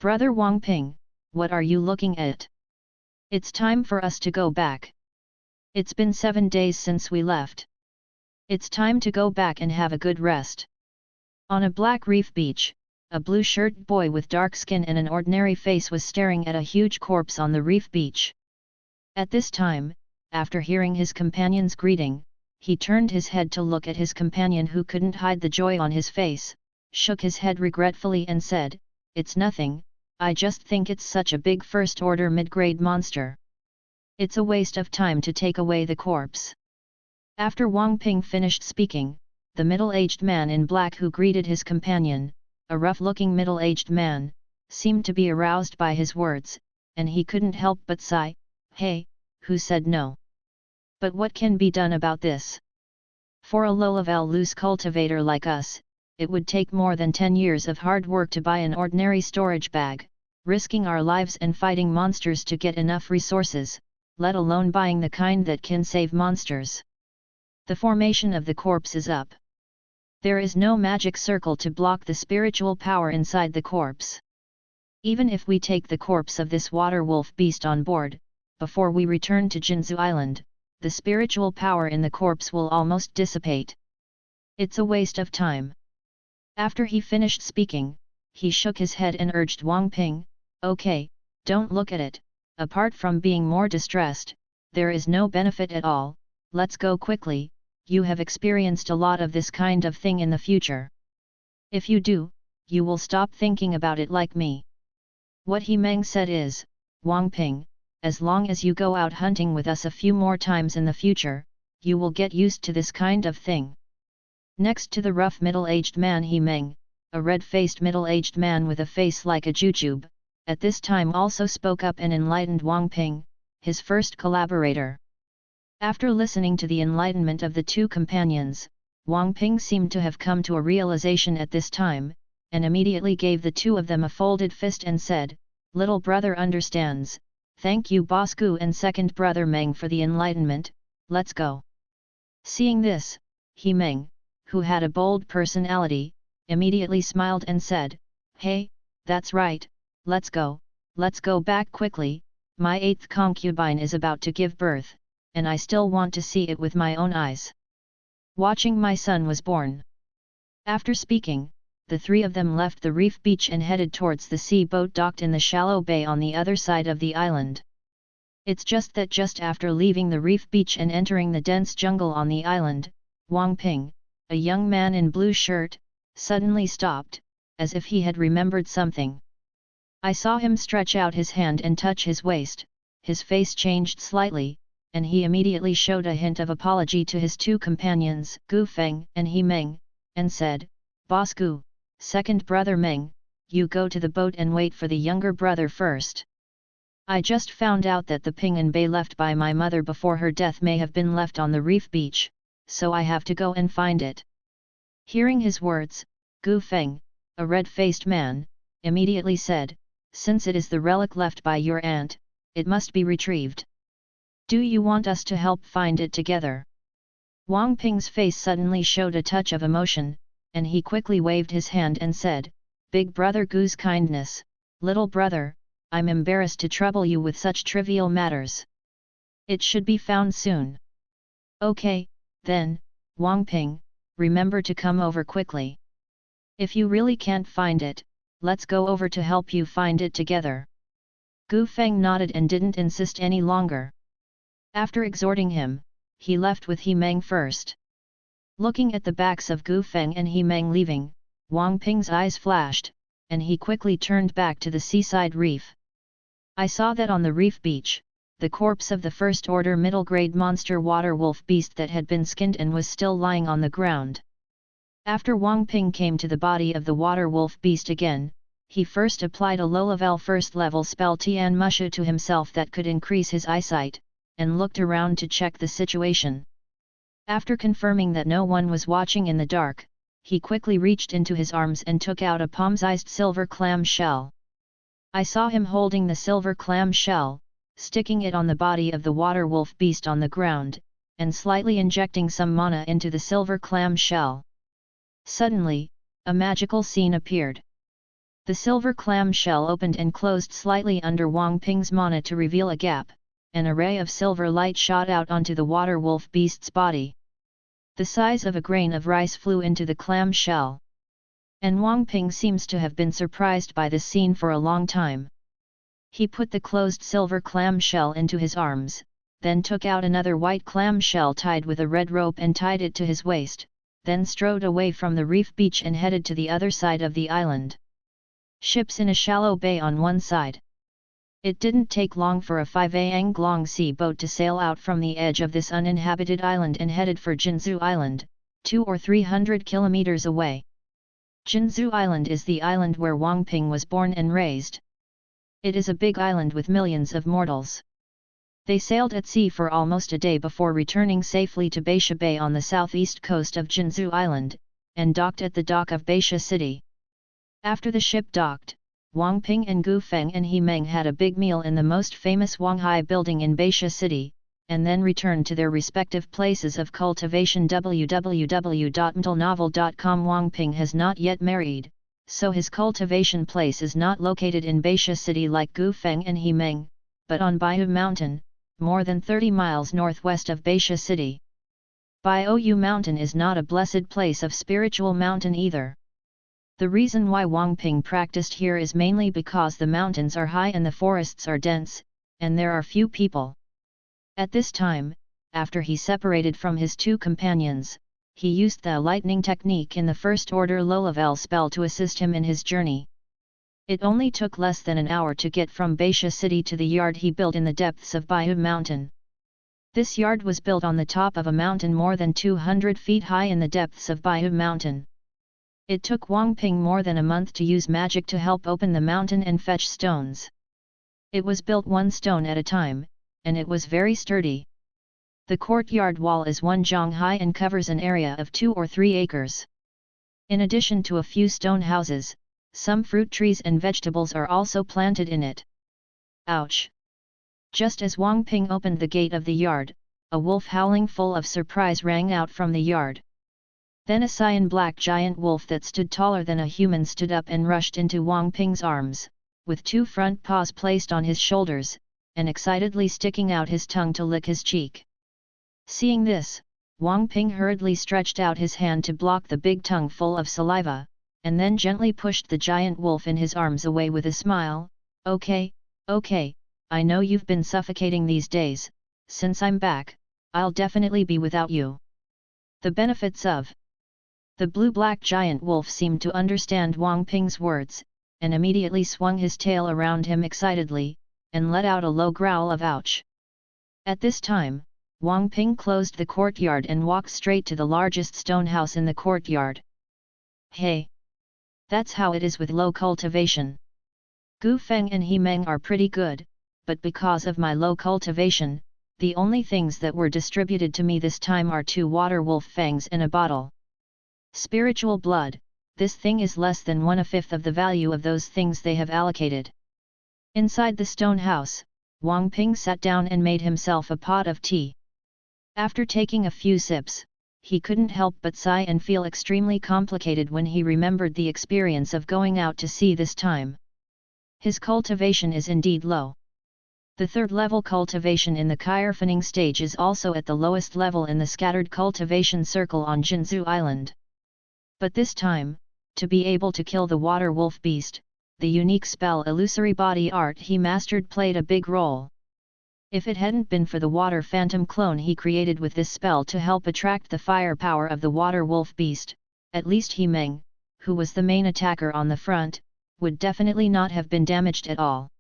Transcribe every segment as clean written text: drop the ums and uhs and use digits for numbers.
Brother Wang Ping, what are you looking at? It's time for us to go back. It's been 7 days since we left. It's time to go back and have a good rest. On a black reef beach, a blue-shirted boy with dark skin and an ordinary face was staring at a huge corpse on the reef beach. At this time, after hearing his companion's greeting, he turned his head to look at his companion, who couldn't hide the joy on his face, shook his head regretfully and said, "It's nothing, I just think it's such a big first-order mid-grade monster. It's a waste of time to take away the corpse." After Wang Ping finished speaking, the middle-aged man in black who greeted his companion, a rough-looking middle-aged man, seemed to be aroused by his words, and he couldn't help but sigh, "Hey, who said no? But what can be done about this? For a low-level loose cultivator like us, it would take more than 10 years of hard work to buy an ordinary storage bag, risking our lives and fighting monsters to get enough resources, let alone buying the kind that can save monsters. The formation of the corpse is up. There is no magic circle to block the spiritual power inside the corpse. Even if we take the corpse of this water wolf beast on board, before we return to Jinzhou Island, the spiritual power in the corpse will almost dissipate. It's a waste of time." After he finished speaking, he shook his head and urged Wang Ping, "Okay, don't look at it, apart from being more distressed, there is no benefit at all, let's go quickly, you have experienced a lot of this kind of thing in the future. If you do, you will stop thinking about it like me." What He Meng said is, "Wang Ping, as long as you go out hunting with us a few more times in the future, you will get used to this kind of thing." Next to the rough middle-aged man He Meng, a red-faced middle-aged man with a face like a jujube, at this time also spoke up and enlightened Wang Ping, his first collaborator. After listening to the enlightenment of the two companions, Wang Ping seemed to have come to a realization at this time, and immediately gave the two of them a folded fist and said, "Little brother understands, thank you Boss Gu and second brother Meng for the enlightenment, let's go." Seeing this, He Meng, who had a bold personality, immediately smiled and said, "Hey, that's right, let's go back quickly, my 8th concubine is about to give birth, and I still want to see it with my own eyes. Watching my son was born." After speaking, the three of them left the reef beach and headed towards the sea boat docked in the shallow bay on the other side of the island. It's just that just after leaving the reef beach and entering the dense jungle on the island, Wang Ping, a young man in blue shirt, suddenly stopped, as if he had remembered something. I saw him stretch out his hand and touch his waist, his face changed slightly, and he immediately showed a hint of apology to his two companions, Gu Feng and He Meng, and said, "Boss Gu, second brother Meng, you go to the boat and wait for the younger brother first. I just found out that the Ping and Bei left by my mother before her death may have been left on the reef beach, so I have to go and find it." Hearing his words, Gu Feng, a red-faced man, immediately said, "Since it is the relic left by your aunt, it must be retrieved. Do you want us to help find it together?" Wang Ping's face suddenly showed a touch of emotion, and he quickly waved his hand and said, "Big brother Gu's kindness, little brother, I'm embarrassed to trouble you with such trivial matters. It should be found soon." "Okay, then, Wang Ping, remember to come over quickly. If you really can't find it, let's go over to help you find it together." Gu Feng nodded and didn't insist any longer. After exhorting him, he left with He Meng first. Looking at the backs of Gu Feng and He Meng leaving, Wang Ping's eyes flashed, and he quickly turned back to the seaside reef. I saw that on the reef beach, the corpse of the first-order middle-grade monster water wolf beast that had been skinned and was still lying on the ground. After Wang Ping came to the body of the water wolf beast again, he first applied a low-level first-level spell Tian Mushu to himself that could increase his eyesight, and looked around to check the situation. After confirming that no one was watching in the dark, he quickly reached into his arms and took out a palm-sized silver clam shell. I saw him holding the silver clam shell, sticking it on the body of the water wolf beast on the ground, and slightly injecting some mana into the silver clam shell. Suddenly, a magical scene appeared. The silver clam shell opened and closed slightly under Wang Ping's mana to reveal a gap. An array of silver light shot out onto the water wolf beast's body. The size of a grain of rice flew into the clam shell. And Wang Ping seems to have been surprised by this scene for a long time. He put the closed silver clam shell into his arms, then took out another white clam shell tied with a red rope and tied it to his waist, then strode away from the reef beach and headed to the other side of the island. Ships in a shallow bay on one side. It didn't take long for a 5-anglong sea boat to sail out from the edge of this uninhabited island and headed for Jinzhou Island, 200 or 300 kilometers away. Jinzhou Island is the island where Wang Ping was born and raised. It is a big island with millions of mortals. They sailed at sea for almost a day before returning safely to Baisha Bay on the southeast coast of Jinzhou Island, and docked at the dock of Baisha City. After the ship docked, Wang Ping and Gu Feng and He Meng had a big meal in the most famous Wanghai building in Baisha City, and then returned to their respective places of cultivation. www.mtlnovel.com. Wang Ping has not yet married, so his cultivation place is not located in Baisha City like Gu Feng and He Meng, but on Baihu Mountain, more than 30 miles northwest of Baisha City. Baihu Mountain is not a blessed place of spiritual mountain either. The reason why Wang Ping practiced here is mainly because the mountains are high and the forests are dense, and there are few people. At this time, after he separated from his two companions, he used the lightning technique in the first order low-level spell to assist him in his journey. It only took less than an hour to get from Baisha City to the yard he built in the depths of Baihu Mountain. This yard was built on the top of a mountain more than 200 feet high in the depths of Baihu Mountain. It took Wang Ping more than a month to use magic to help open the mountain and fetch stones. It was built one stone at a time, and it was very sturdy. The courtyard wall is 1 zhang high and covers an area of 2 or 3 acres. In addition to a few stone houses, some fruit trees and vegetables are also planted in it. Ouch! Just as Wang Ping opened the gate of the yard, a wolf howling full of surprise rang out from the yard. Then a cyan black giant wolf that stood taller than a human stood up and rushed into Wang Ping's arms, with 2 front paws placed on his shoulders, and excitedly sticking out his tongue to lick his cheek. Seeing this, Wang Ping hurriedly stretched out his hand to block the big tongue full of saliva, and then gently pushed the giant wolf in his arms away with a smile. Okay, I know you've been suffocating these days, since I'm back, I'll definitely be without you. The benefits of the blue-black giant wolf seemed to understand Wang Ping's words, and immediately swung his tail around him excitedly, and let out a low growl of ouch. At this time, Wang Ping closed the courtyard and walked straight to the largest stone house in the courtyard. Hey! That's how it is with low cultivation. Gu Feng and He Meng are pretty good, but because of my low cultivation, the only things that were distributed to me this time are 2 water wolf fangs and a bottle. Spiritual blood, this thing is less than 1/5 of the value of those things they have allocated. Inside the stone house, Wang Ping sat down and made himself a pot of tea. After taking a few sips, he couldn't help but sigh and feel extremely complicated when he remembered the experience of going out to sea this time. His cultivation is indeed low. The 3rd level cultivation in the Kyrfaning stage is also at the lowest level in the scattered cultivation circle on Jinzhou Island. But this time, to be able to kill the water wolf beast, the unique spell Illusory Body Art he mastered played a big role. If it hadn't been for the water phantom clone he created with this spell to help attract the firepower of the water wolf beast, at least He Meng, who was the main attacker on the front, would definitely not have been damaged at all.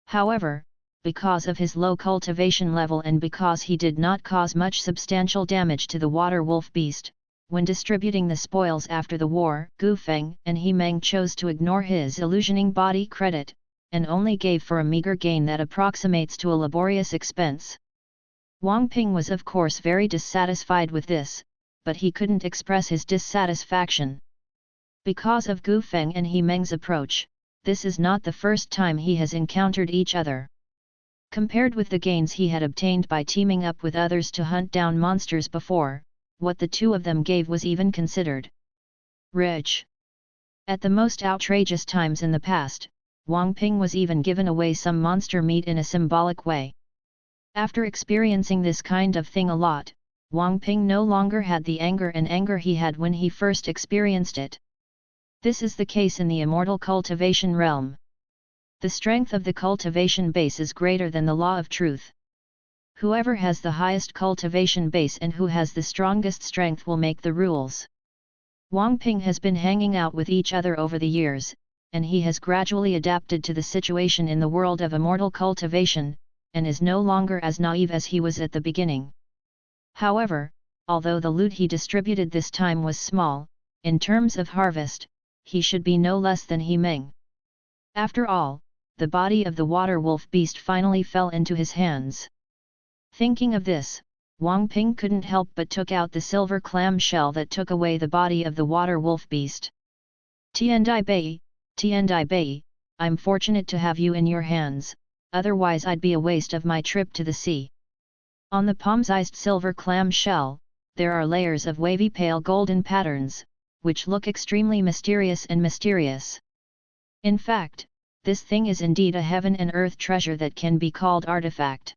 However, because of his low cultivation level and because he did not cause much substantial damage to the water wolf beast, when distributing the spoils after the war, Gu Feng and He Meng chose to ignore his illusioning body credit, and only gave for a meager gain that approximates to a laborious expense. Wang Ping was of course very dissatisfied with this, but he couldn't express his dissatisfaction. Because of Gu Feng and He Meng's approach, this is not the first time he has encountered each other. Compared with the gains he had obtained by teaming up with others to hunt down monsters before, what the two of them gave was even considered rich. At the most outrageous times in the past, Wang Ping was even given away some monster meat in a symbolic way. After experiencing this kind of thing a lot, Wang Ping no longer had the anger he had when he first experienced it. This is the case in the immortal cultivation realm. The strength of the cultivation base is greater than the law of truth. Whoever has the highest cultivation base and who has the strongest strength will make the rules. Wang Ping has been hanging out with each other over the years, and he has gradually adapted to the situation in the world of immortal cultivation, and is no longer as naive as he was at the beginning. However, although the loot he distributed this time was small, in terms of harvest, he should be no less than He Meng. After all, the body of the water wolf beast finally fell into his hands. Thinking of this, Wang Ping couldn't help but took out the silver clam shell that took away the body of the water wolf beast. Tiandai Bei, I'm fortunate to have you in your hands, otherwise I'd be a waste of my trip to the sea. On the palm-sized silver clam shell, there are layers of wavy pale golden patterns, which look extremely mysterious. In fact, this thing is indeed a heaven and earth treasure that can be called artifact.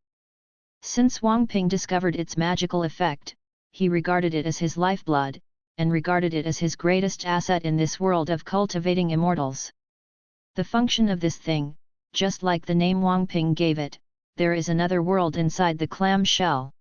Since Wang Ping discovered its magical effect, he regarded it as his lifeblood, and regarded it as his greatest asset in this world of cultivating immortals. The function of this thing, just like the name Wang Ping gave it, there is another world inside the clam shell.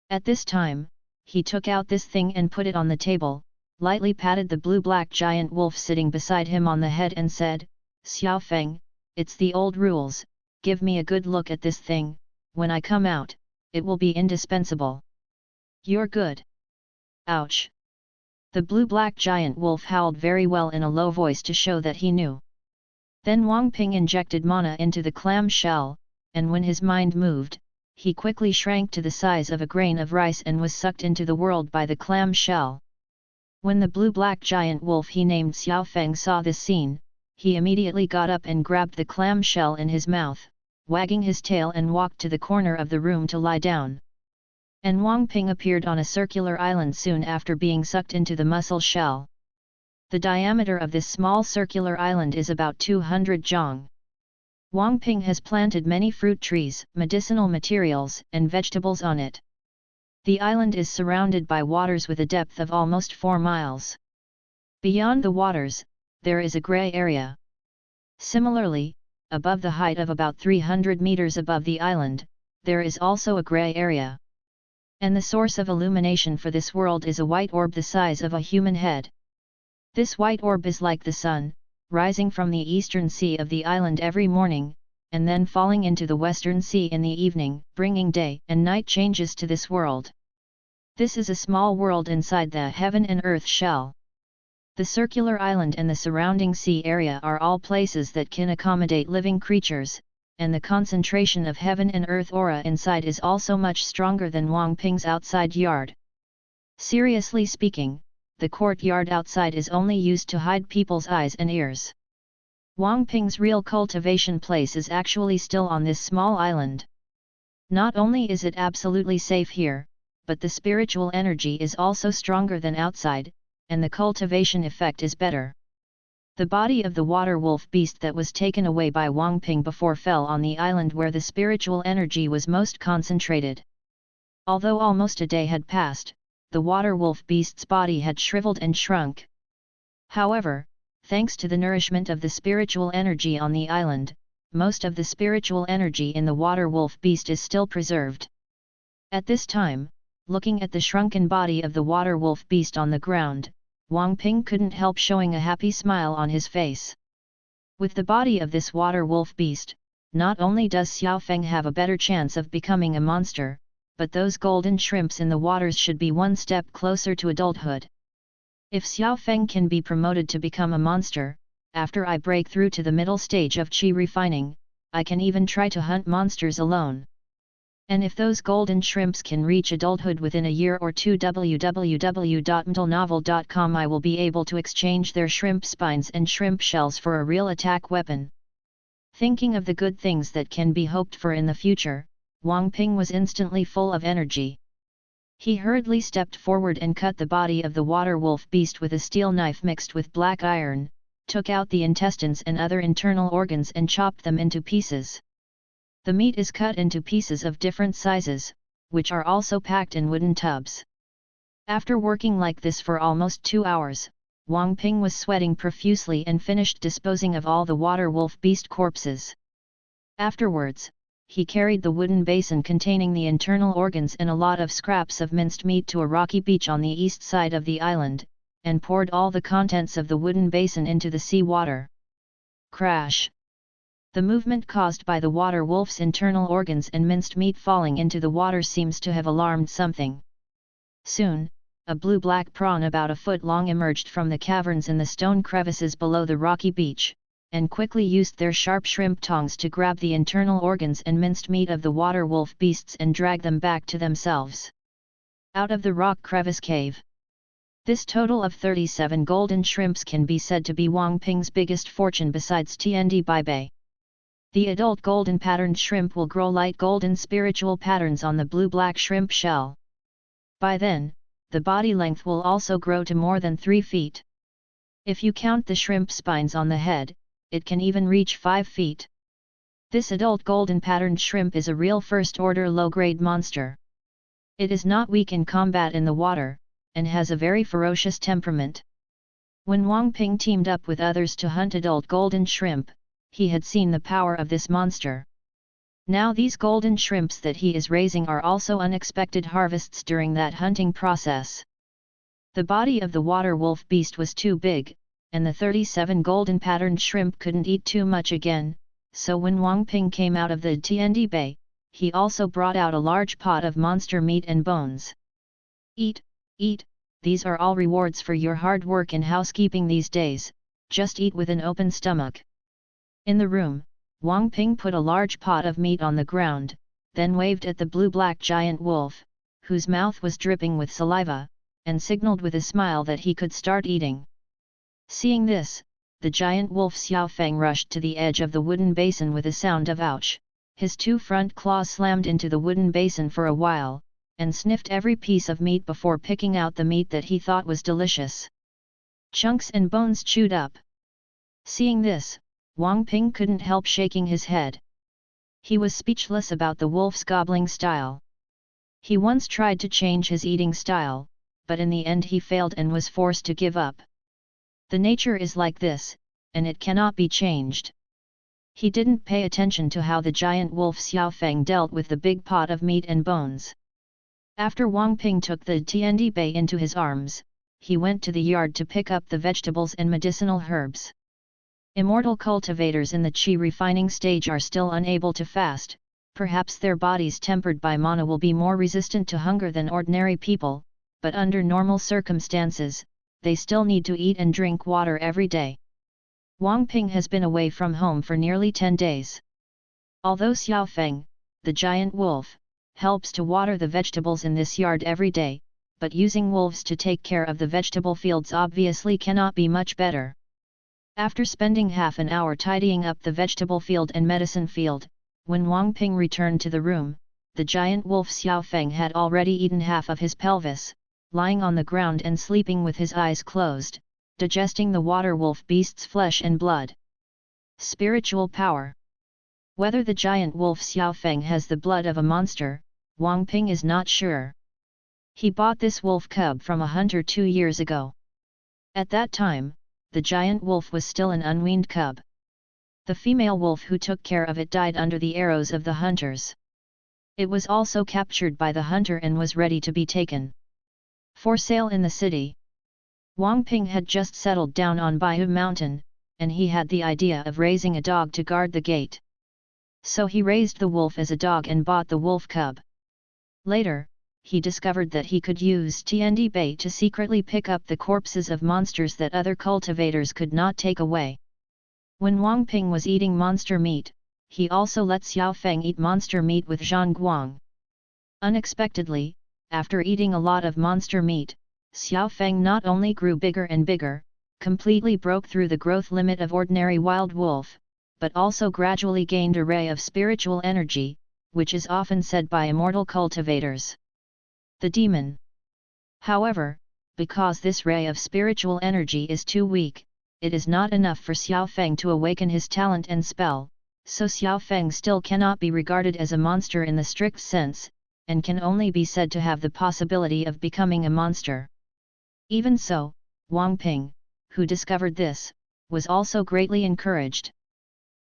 At this time, he took out this thing and put it on the table, lightly patted the blue-black giant wolf sitting beside him on the head and said, "Xiao Feng, it's the old rules, give me a good look at this thing, when I come out, it will be indispensable." "You're good." "Ouch." The blue-black giant wolf howled very well in a low voice to show that he knew. Then Wang Ping injected mana into the clam shell, and when his mind moved, he quickly shrank to the size of a grain of rice and was sucked into the world by the clam shell. When the blue-black giant wolf he named Xiao Feng saw this scene, he immediately got up and grabbed the clam shell in his mouth, wagging his tail, and walked to the corner of the room to lie down. And Wang Ping appeared on a circular island soon after being sucked into the mussel shell. The diameter of this small circular island is about 200 zhang. Wang Ping has planted many fruit trees, medicinal materials, and vegetables on it. The island is surrounded by waters with a depth of almost 4 miles. Beyond the waters, there is a grey area. Similarly, above the height of about 300 meters above the island, there is also a grey area. And the source of illumination for this world is a white orb the size of a human head. This white orb is like the sun, rising from the eastern sea of the island every morning, and then falling into the western sea in the evening, bringing day and night changes to this world. This is a small world inside the heaven and earth shell. The circular island and the surrounding sea area are all places that can accommodate living creatures, and the concentration of heaven and earth aura inside is also much stronger than Wang Ping's outside yard. Seriously speaking, the courtyard outside is only used to hide people's eyes and ears. Wang Ping's real cultivation place is actually still on this small island. Not only is it absolutely safe here, but the spiritual energy is also stronger than outside, and the cultivation effect is better. The body of the water wolf beast that was taken away by Wang Ping before fell on the island where the spiritual energy was most concentrated. Although almost a day had passed, the water wolf beast's body had shriveled and shrunk. However, thanks to the nourishment of the spiritual energy on the island, most of the spiritual energy in the water wolf beast is still preserved. At this time, looking at the shrunken body of the water wolf beast on the ground, Wang Ping couldn't help showing a happy smile on his face. With the body of this water wolf beast, not only does Xiao Feng have a better chance of becoming a monster, but those golden shrimps in the waters should be one step closer to adulthood. If Xiao Feng can be promoted to become a monster, after I break through to the middle stage of qi refining, I can even try to hunt monsters alone. And if those golden shrimps can reach adulthood within a year or two, www.mtlnovel.com, I will be able to exchange their shrimp spines and shrimp shells for a real attack weapon. Thinking of the good things that can be hoped for in the future, Wang Ping was instantly full of energy. He hurriedly stepped forward and cut the body of the water wolf beast with a steel knife mixed with black iron, took out the intestines and other internal organs and chopped them into pieces. The meat is cut into pieces of different sizes, which are also packed in wooden tubs. After working like this for almost 2 hours, Wang Ping was sweating profusely and finished disposing of all the water wolf beast corpses. Afterwards, he carried the wooden basin containing the internal organs and a lot of scraps of minced meat to a rocky beach on the east side of the island, and poured all the contents of the wooden basin into the sea water. Crash! The movement caused by the water wolf's internal organs and minced meat falling into the water seems to have alarmed something. Soon, a blue-black prawn about a foot long emerged from the caverns in the stone crevices below the rocky beach, and quickly used their sharp shrimp tongs to grab the internal organs and minced meat of the water wolf beasts and drag them back to themselves. Out of the rock crevice cave. This total of 37 golden shrimps can be said to be Wang Ping's biggest fortune besides Tiandi Bai. The adult golden patterned shrimp will grow light golden spiritual patterns on the blue-black shrimp shell. By then, the body length will also grow to more than 3 feet. If you count the shrimp spines on the head, it can even reach 5 feet. This adult golden patterned shrimp is a real first-order low-grade monster. It is not weak in combat in the water, and has a very ferocious temperament. When Wang Ping teamed up with others to hunt adult golden shrimp, he had seen the power of this monster. Now these golden shrimps that he is raising are also unexpected harvests during that hunting process. The body of the water wolf beast was too big, and the 37 golden patterned shrimp couldn't eat too much again, so when Wang Ping came out of the Tiandi Bay, he also brought out a large pot of monster meat and bones. Eat, eat, these are all rewards for your hard work in housekeeping these days, just eat with an open stomach. In the room, Wang Ping put a large pot of meat on the ground, then waved at the blue-black giant wolf, whose mouth was dripping with saliva, and signaled with a smile that he could start eating. Seeing this, the giant wolf Xiaofeng rushed to the edge of the wooden basin with a sound of ouch. His 2 front claws slammed into the wooden basin for a while, and sniffed every piece of meat before picking out the meat that he thought was delicious. Chunks and bones chewed up. Seeing this, Wang Ping couldn't help shaking his head. He was speechless about the wolf's gobbling style. He once tried to change his eating style, but in the end he failed and was forced to give up. The nature is like this, and it cannot be changed. He didn't pay attention to how the giant wolf Xiaofeng dealt with the big pot of meat and bones. After Wang Ping took the Tiandi Bai into his arms, he went to the yard to pick up the vegetables and medicinal herbs. Immortal cultivators in the qi refining stage are still unable to fast, perhaps their bodies tempered by mana will be more resistant to hunger than ordinary people, but under normal circumstances, they still need to eat and drink water every day. Wang Ping has been away from home for nearly 10 days. Although Xiaofeng, the giant wolf, helps to water the vegetables in this yard every day, but using wolves to take care of the vegetable fields obviously cannot be much better. After spending half an hour tidying up the vegetable field and medicine field, when Wang Ping returned to the room, the giant wolf Xiaofeng had already eaten half of his pelvis, lying on the ground and sleeping with his eyes closed, digesting the water wolf beast's flesh and blood. Spiritual power. Whether the giant wolf Xiaofeng has the blood of a monster, Wang Ping is not sure. He bought this wolf cub from a hunter 2 years ago. At that time, the giant wolf was still an unweaned cub. The female wolf who took care of it died under the arrows of the hunters. It was also captured by the hunter and was ready to be taken for sale in the city. Wang Ping had just settled down on Baihu Mountain, and he had the idea of raising a dog to guard the gate. So he raised the wolf as a dog and bought the wolf cub. Later, he discovered that he could use Tiandi Bai to secretly pick up the corpses of monsters that other cultivators could not take away. When Wang Ping was eating monster meat, he also let Xiaofeng eat monster meat with Zhang Guang. Unexpectedly, after eating a lot of monster meat, Xiaofeng not only grew bigger and bigger, completely broke through the growth limit of ordinary wild wolf, but also gradually gained a ray of spiritual energy, which is often said by immortal cultivators. The demon. However, because this ray of spiritual energy is too weak, it is not enough for Xiao Feng to awaken his talent and spell, so Xiao Feng still cannot be regarded as a monster in the strict sense, and can only be said to have the possibility of becoming a monster. Even so, Wang Ping, who discovered this, was also greatly encouraged.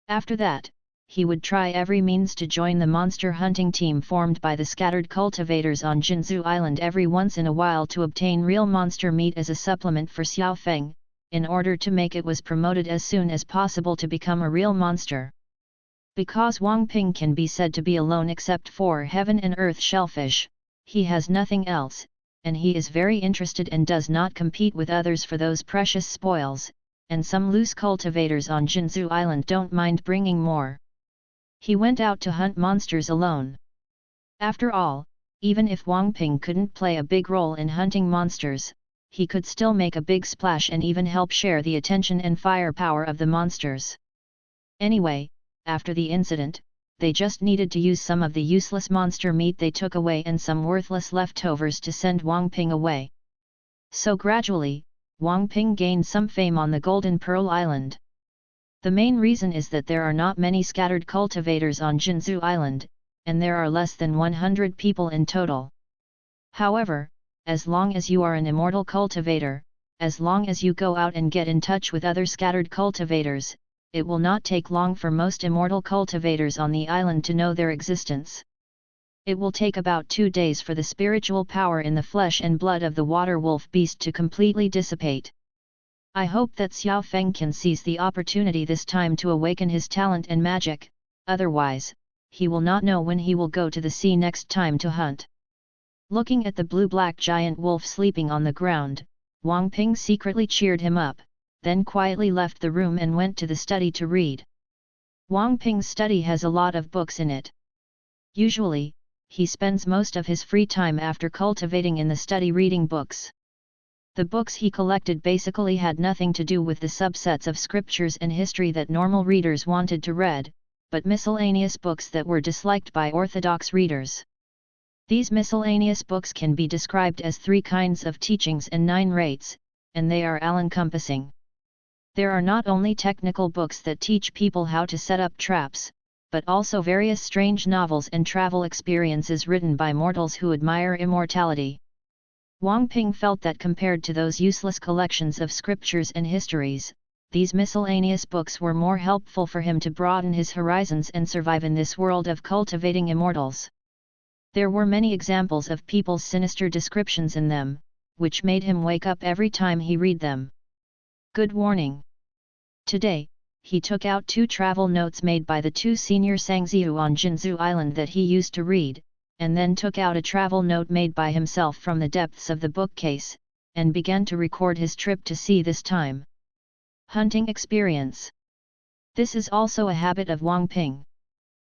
After that, he would try every means to join the monster hunting team formed by the scattered cultivators on Jinzhou Island every once in a while to obtain real monster meat as a supplement for Xiao Feng, in order to make it was promoted as soon as possible to become a real monster. Because Wang Ping can be said to be alone except for heaven and earth shellfish, he has nothing else, and he is very interested and does not compete with others for those precious spoils, and some loose cultivators on Jinzhou Island don't mind bringing more. He went out to hunt monsters alone. After all, even if Wang Ping couldn't play a big role in hunting monsters, he could still make a big splash and even help share the attention and firepower of the monsters. Anyway, after the incident, they just needed to use some of the useless monster meat they took away and some worthless leftovers to send Wang Ping away. So gradually, Wang Ping gained some fame on the Golden Pearl Island. The main reason is that there are not many scattered cultivators on Jinzhou Island, and there are less than 100 people in total. However, as long as you are an immortal cultivator, as long as you go out and get in touch with other scattered cultivators, it will not take long for most immortal cultivators on the island to know their existence. It will take about 2 days for the spiritual power in the flesh and blood of the water wolf beast to completely dissipate. I hope that Xiao Feng can seize the opportunity this time to awaken his talent and magic, otherwise, he will not know when he will go to the sea next time to hunt. Looking at the blue-black giant wolf sleeping on the ground, Wang Ping secretly cheered him up, then quietly left the room and went to the study to read. Wang Ping's study has a lot of books in it. Usually, he spends most of his free time after cultivating in the study reading books. The books he collected basically had nothing to do with the subsets of scriptures and history that normal readers wanted to read, but miscellaneous books that were disliked by orthodox readers. These miscellaneous books can be described as 3 kinds of teachings and 9 rates, and they are all-encompassing. There are not only technical books that teach people how to set up traps, but also various strange novels and travel experiences written by mortals who admire immortality. Wang Ping felt that compared to those useless collections of scriptures and histories, these miscellaneous books were more helpful for him to broaden his horizons and survive in this world of cultivating immortals. There were many examples of people's sinister descriptions in them, which made him wake up every time he read them. Good warning. Today, he took out 2 travel notes made by the 2 senior Sangziu on Jinzhou Island that he used to read, and then took out a travel note made by himself from the depths of the bookcase, and began to record his trip to sea this time. Hunting experience. This is also a habit of Wang Ping.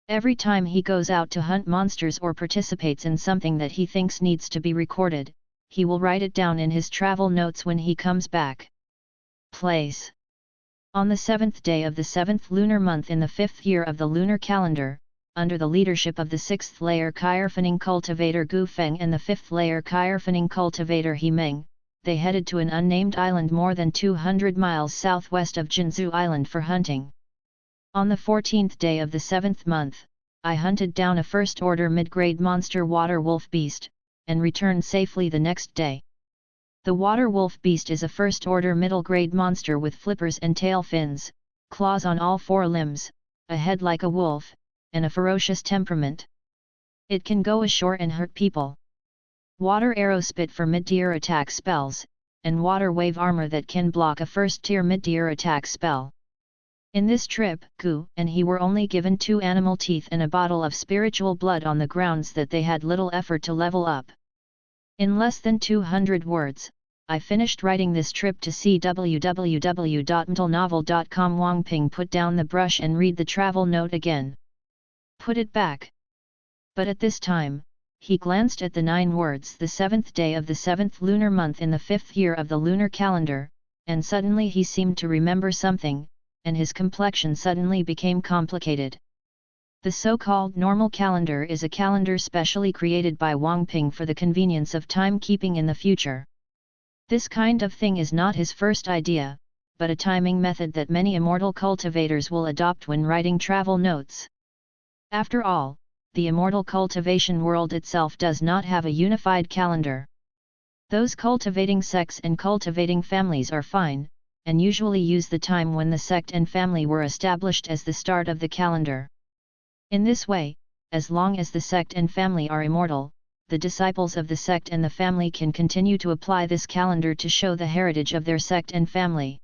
Every time he goes out to hunt monsters or participates in something that he thinks needs to be recorded, he will write it down in his travel notes when he comes back. Place. On the 7th day of the 7th lunar month in the 5th year of the lunar calendar, under the leadership of the 6th layer Kyrphening cultivator Gu Feng and the 5th layer Kyrphening cultivator He Meng, they headed to an unnamed island more than 200 miles southwest of Jinzhou Island for hunting. On the 14th day of the 7th month, I hunted down a first-order mid-grade monster water wolf beast, and returned safely the next day. The water wolf beast is a first-order middle-grade monster with flippers and tail fins, claws on all 4 limbs, a head like a wolf, and a ferocious temperament. It can go ashore and hurt people. Water arrow spit for mid-tier attack spells, and water wave armor that can block a first-tier mid-tier attack spell. In this trip, Gu and he were only given 2 animal teeth and a bottle of spiritual blood on the grounds that they had little effort to level up. In less than 200 words, I finished writing this trip to see www.mtlnovel.com. Wang Ping put down the brush and read the travel note again. Put it back. But at this time, he glanced at the 9 words the 7th day of the 7th lunar month in the 5th year of the lunar calendar, and suddenly he seemed to remember something, and his complexion suddenly became complicated. The so-called normal calendar is a calendar specially created by Wang Ping for the convenience of timekeeping in the future. This kind of thing is not his first idea, but a timing method that many immortal cultivators will adopt when writing travel notes. After all, the immortal cultivation world itself does not have a unified calendar. Those cultivating sects and cultivating families are fine, and usually use the time when the sect and family were established as the start of the calendar. In this way, as long as the sect and family are immortal, the disciples of the sect and the family can continue to apply this calendar to show the heritage of their sect and family.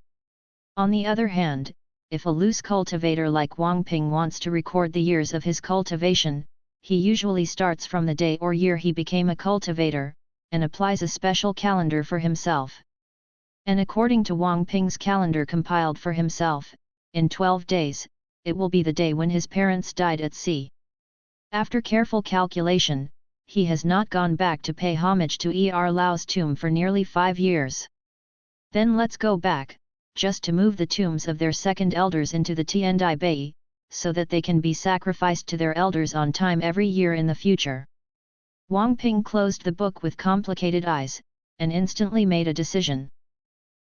On the other hand, if a loose cultivator like Wang Ping wants to record the years of his cultivation, he usually starts from the day or year he became a cultivator, and applies a special calendar for himself. And according to Wang Ping's calendar compiled for himself, in 12 days, it will be the day when his parents died at sea. After careful calculation, he has not gone back to pay homage to Lao's tomb for nearly 5 years. Then let's go back, just to move the tombs of their second elders into the Tiandi Bei, so that they can be sacrificed to their elders on time every year in the future. Wang Ping closed the book with complicated eyes, and instantly made a decision.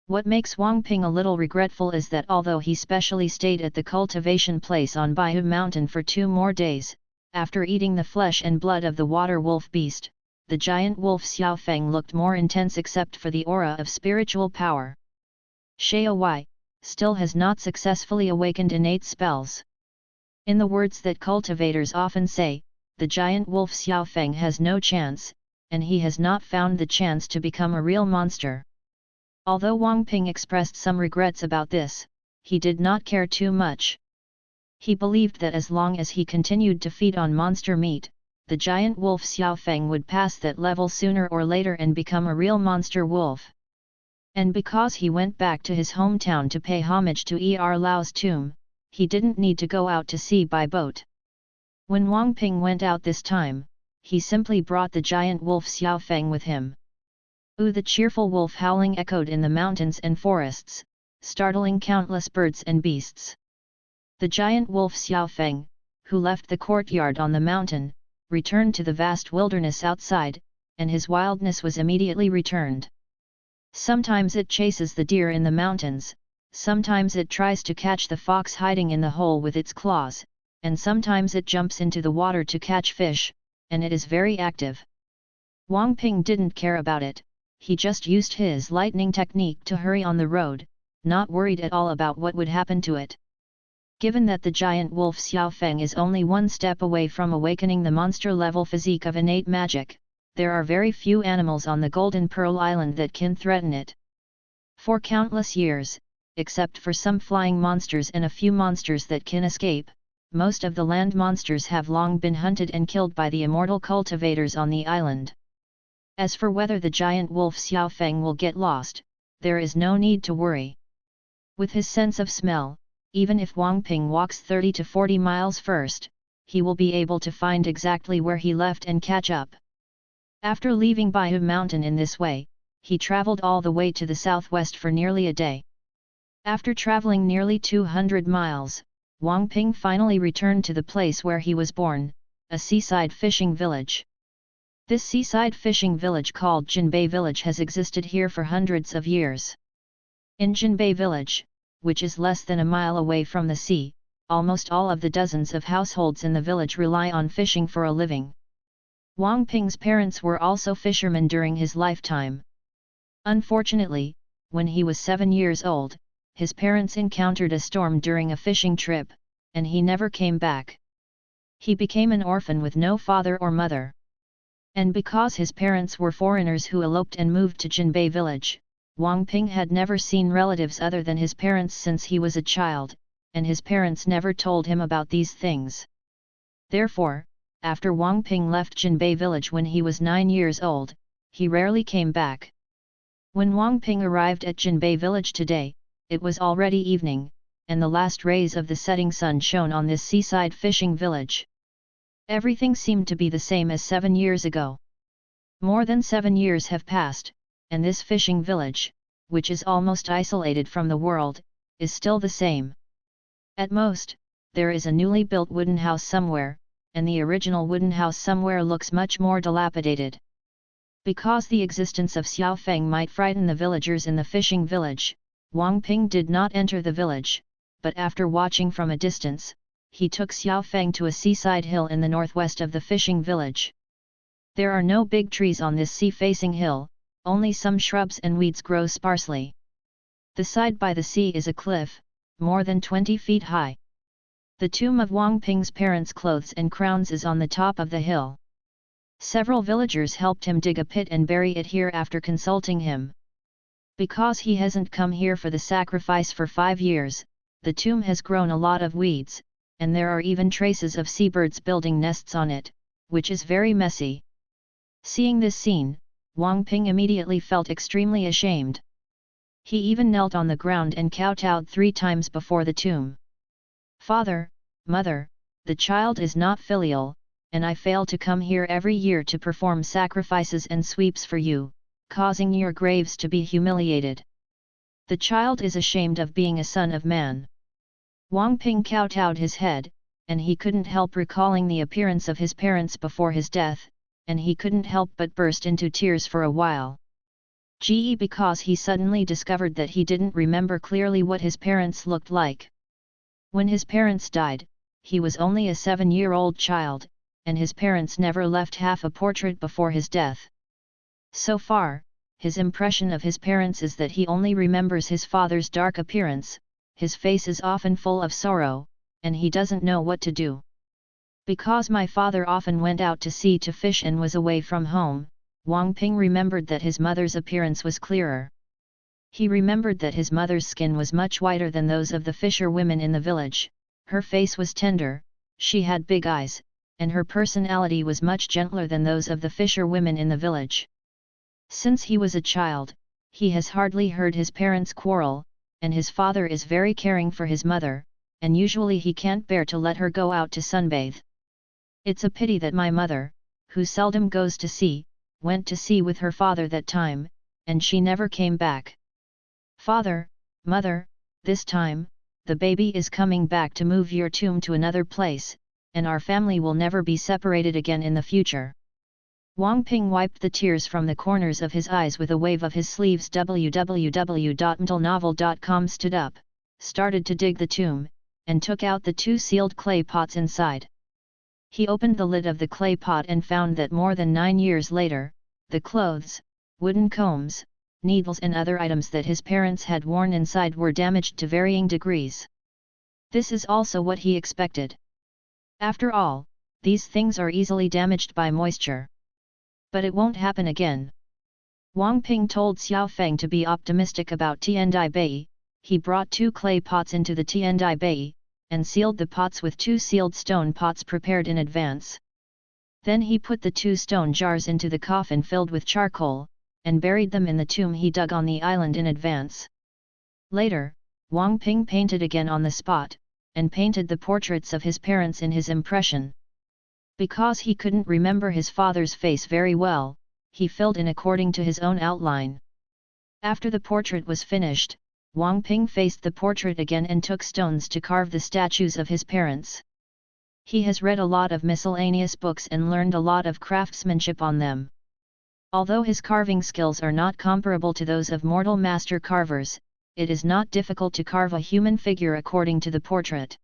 What makes Wang Ping a little regretful is that although he specially stayed at the cultivation place on Baihu Mountain for 2 more days, after eating the flesh and blood of the water wolf beast, the giant wolf Xiaofeng looked more intense except for the aura of spiritual power. Xiao Wei still has not successfully awakened innate spells. In the words that cultivators often say, the giant wolf Xiaofeng has no chance, and he has not found the chance to become a real monster. Although Wang Ping expressed some regrets about this, he did not care too much. He believed that as long as he continued to feed on monster meat, the giant wolf Xiaofeng would pass that level sooner or later and become a real monster wolf. And because he went back to his hometown to pay homage to Lao's tomb, he didn't need to go out to sea by boat. When Wang Ping went out this time, he simply brought the giant wolf Xiaofeng with him. The cheerful wolf howling echoed in the mountains and forests, startling countless birds and beasts. The giant wolf Xiaofeng, who left the courtyard on the mountain, returned to the vast wilderness outside, and his wildness was immediately returned. Sometimes it chases the deer in the mountains, sometimes it tries to catch the fox hiding in the hole with its claws, and sometimes it jumps into the water to catch fish, and it is very active. Wang Ping didn't care about it, he just used his lightning technique to hurry on the road, not worried at all about what would happen to it. Given that the giant wolf Xiaofeng is only 1 step away from awakening the monster-level physique of innate magic, there are very few animals on the Golden Pearl Island that can threaten it. For countless years, except for some flying monsters and a few monsters that can escape, most of the land monsters have long been hunted and killed by the immortal cultivators on the island. As for whether the giant wolf Xiaofeng will get lost, there is no need to worry. With his sense of smell, even if Wang Ping walks 30 to 40 miles first, he will be able to find exactly where he left and catch up. After leaving Baihu Mountain in this way, he traveled all the way to the southwest for nearly a day. After traveling nearly 200 miles, Wang Ping finally returned to the place where he was born, a seaside fishing village. This seaside fishing village called Jinbei Village has existed here for hundreds of years. In Jinbei Village, which is less than a mile away from the sea, almost all of the dozens of households in the village rely on fishing for a living. Wang Ping's parents were also fishermen during his lifetime. Unfortunately, when he was 7 years old, his parents encountered a storm during a fishing trip, and he never came back. He became an orphan with no father or mother. And because his parents were foreigners who eloped and moved to Jinbei Village, Wang Ping had never seen relatives other than his parents since he was a child, and his parents never told him about these things. Therefore, after Wang Ping left Jinbei Village when he was 9 years old, he rarely came back. When Wang Ping arrived at Jinbei Village today, it was already evening, and the last rays of the setting sun shone on this seaside fishing village. Everything seemed to be the same as 7 years ago. More than 7 years have passed, and this fishing village, which is almost isolated from the world, is still the same. At most, there is a newly built wooden house somewhere, and the original wooden house somewhere looks much more dilapidated. Because the existence of Xiaofeng might frighten the villagers in the fishing village, Wang Ping did not enter the village, but after watching from a distance, he took Xiao Feng to a seaside hill in the northwest of the fishing village. There are no big trees on this sea-facing hill, only some shrubs and weeds grow sparsely. The side by the sea is a cliff, more than 20 feet high. The tomb of Wang Ping's parents' clothes and crowns is on the top of the hill. Several villagers helped him dig a pit and bury it here after consulting him. Because he hasn't come here for the sacrifice for 5 years, the tomb has grown a lot of weeds, and there are even traces of seabirds building nests on it, which is very messy. Seeing this scene, Wang Ping immediately felt extremely ashamed. He even knelt on the ground and kowtowed 3 times before the tomb. "Father, Mother, the child is not filial, and I fail to come here every year to perform sacrifices and sweeps for you, causing your graves to be humiliated. The child is ashamed of being a son of man." Wang Ping kowtowed his head, and he couldn't help recalling the appearance of his parents before his death, and he couldn't help but burst into tears for a while. Because he suddenly discovered that he didn't remember clearly what his parents looked like. When his parents died, he was only a 7-year-old child, and his parents never left half a portrait before his death. So far, his impression of his parents is that he only remembers his father's dark appearance, his face is often full of sorrow, and he doesn't know what to do. Because my father often went out to sea to fish and was away from home, Wang Ping remembered that his mother's appearance was clearer. He remembered that his mother's skin was much whiter than those of the fisher women in the village, her face was tender, she had big eyes, and her personality was much gentler than those of the fisher women in the village. Since he was a child, he has hardly heard his parents quarrel, and his father is very caring for his mother, and usually he can't bear to let her go out to sunbathe. It's a pity that my mother, who seldom goes to sea, went to sea with her father that time, and she never came back. Father, Mother, this time, the baby is coming back to move your tomb to another place, and our family will never be separated again in the future." Wang Ping wiped the tears from the corners of his eyes with a wave of his sleeves. www.mtlnovel.com stood up, started to dig the tomb, and took out the 2 sealed clay pots inside. He opened the lid of the clay pot and found that more than 9 years later, the clothes, wooden combs, needles and other items that his parents had worn inside were damaged to varying degrees. This is also what he expected. After all, these things are easily damaged by moisture. But it won't happen again. Wang Ping told Xiao Feng to be optimistic about Tiandai Bei. He brought 2 clay pots into the Tiandai Bei, and sealed the pots with 2 sealed stone pots prepared in advance. Then he put the 2 stone jars into the coffin filled with charcoal, and buried them in the tomb he dug on the island in advance. Later, Wang Ping painted again on the spot, and painted the portraits of his parents in his impression. Because he couldn't remember his father's face very well, he filled in according to his own outline. After the portrait was finished, Wang Ping faced the portrait again and took stones to carve the statues of his parents. He has read a lot of miscellaneous books and learned a lot of craftsmanship on them. Although his carving skills are not comparable to those of mortal master carvers, it is not difficult to carve a human figure according to the portrait.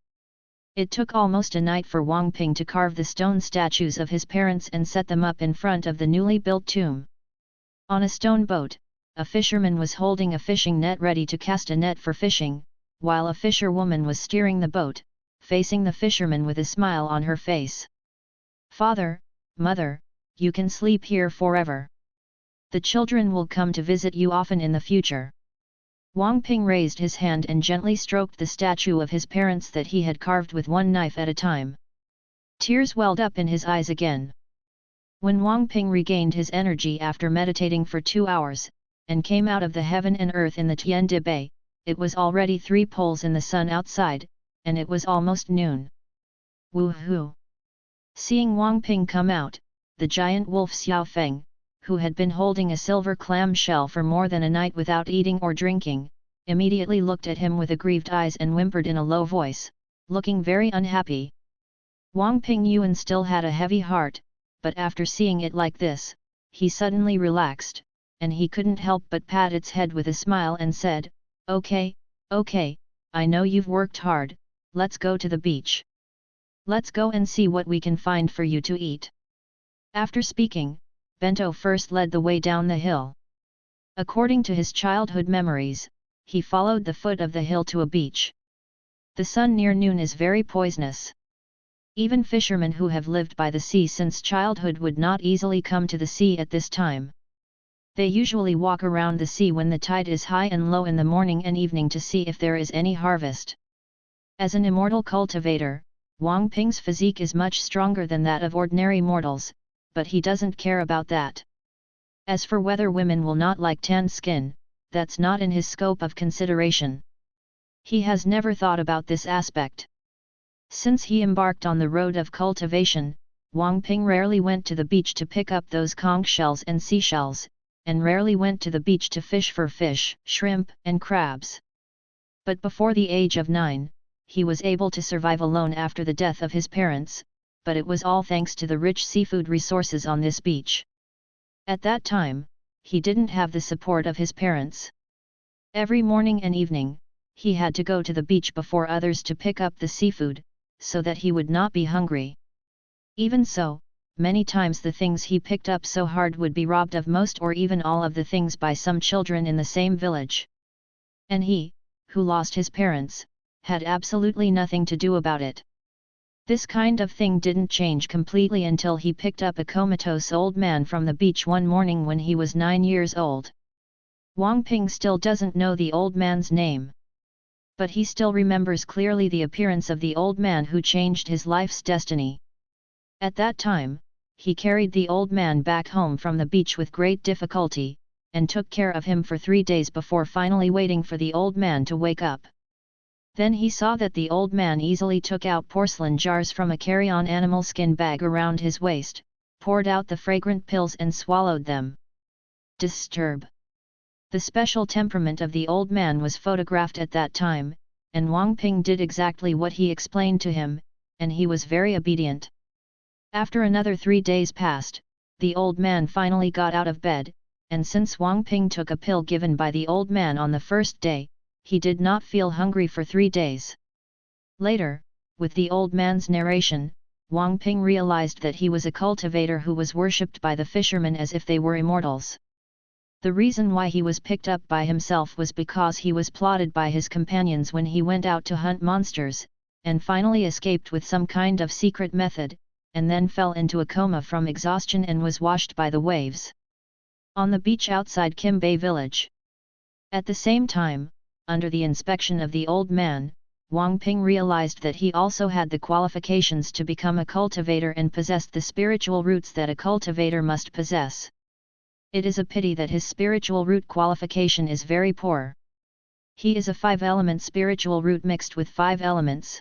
It took almost a night for Wang Ping to carve the stone statues of his parents and set them up in front of the newly built tomb. On a stone boat, a fisherman was holding a fishing net ready to cast a net for fishing, while a fisherwoman was steering the boat, facing the fisherman with a smile on her face. "Father, Mother, you can sleep here forever. The children will come to visit you often in the future." Wang Ping raised his hand and gently stroked the statue of his parents that he had carved with one knife at a time. Tears welled up in his eyes again. When Wang Ping regained his energy after meditating for 2 hours, and came out of the heaven and earth in the Tiandi Bay, it was already 3 poles in the sun outside, and it was almost noon. Woohoo! Seeing Wang Ping come out, the giant wolf Xiao Feng, who had been holding a silver clam shell for more than a night without eating or drinking, immediately looked at him with aggrieved eyes and whimpered in a low voice, looking very unhappy. Wang Ping Yuan still had a heavy heart, but after seeing it like this, he suddenly relaxed, and he couldn't help but pat its head with a smile and said, Okay, okay, I know you've worked hard, let's go to the beach. Let's go and see what we can find for you to eat. After speaking, Bento first led the way down the hill. According to his childhood memories, he followed the foot of the hill to a beach. The sun near noon is very poisonous. Even fishermen who have lived by the sea since childhood would not easily come to the sea at this time. They usually walk around the sea when the tide is high and low in the morning and evening to see if there is any harvest. As an immortal cultivator, Wang Ping's physique is much stronger than that of ordinary mortals, but he doesn't care about that. As for whether women will not like tanned skin, that's not in his scope of consideration. He has never thought about this aspect. Since he embarked on the road of cultivation, Wang Ping rarely went to the beach to pick up those conch shells and seashells, and rarely went to the beach to fish for fish, shrimp, and crabs. But before the age of 9, he was able to survive alone after the death of his parents, but it was all thanks to the rich seafood resources on this beach. At that time, he didn't have the support of his parents. Every morning and evening, he had to go to the beach before others to pick up the seafood, so that he would not be hungry. Even so, many times the things he picked up so hard would be robbed of most or even all of the things by some children in the same village. And he, who lost his parents, had absolutely nothing to do about it. This kind of thing didn't change completely until he picked up a comatose old man from the beach one morning when he was 9 years old. Wang Ping still doesn't know the old man's name. But he still remembers clearly the appearance of the old man who changed his life's destiny. At that time, he carried the old man back home from the beach with great difficulty, and took care of him for 3 days before finally waiting for the old man to wake up. Then he saw that the old man easily took out porcelain jars from a carry-on animal skin bag around his waist, poured out the fragrant pills and swallowed them. Disturb. The special temperament of the old man was photographed at that time, and Wang Ping did exactly what he explained to him, and he was very obedient. After another 3 days passed, the old man finally got out of bed, and since Wang Ping took a pill given by the old man on the first day, he did not feel hungry for 3 days. Later, with the old man's narration, Wang Ping realized that he was a cultivator who was worshipped by the fishermen as if they were immortals. The reason why he was picked up by himself was because he was plotted by his companions when he went out to hunt monsters, and finally escaped with some kind of secret method, and then fell into a coma from exhaustion and was washed by the waves. On the beach outside Kim Bay village. At the same time, under the inspection of the old man, Wang Ping realized that he also had the qualifications to become a cultivator and possessed the spiritual roots that a cultivator must possess. It is a pity that his spiritual root qualification is very poor. He is a 5-element spiritual root mixed with 5 elements.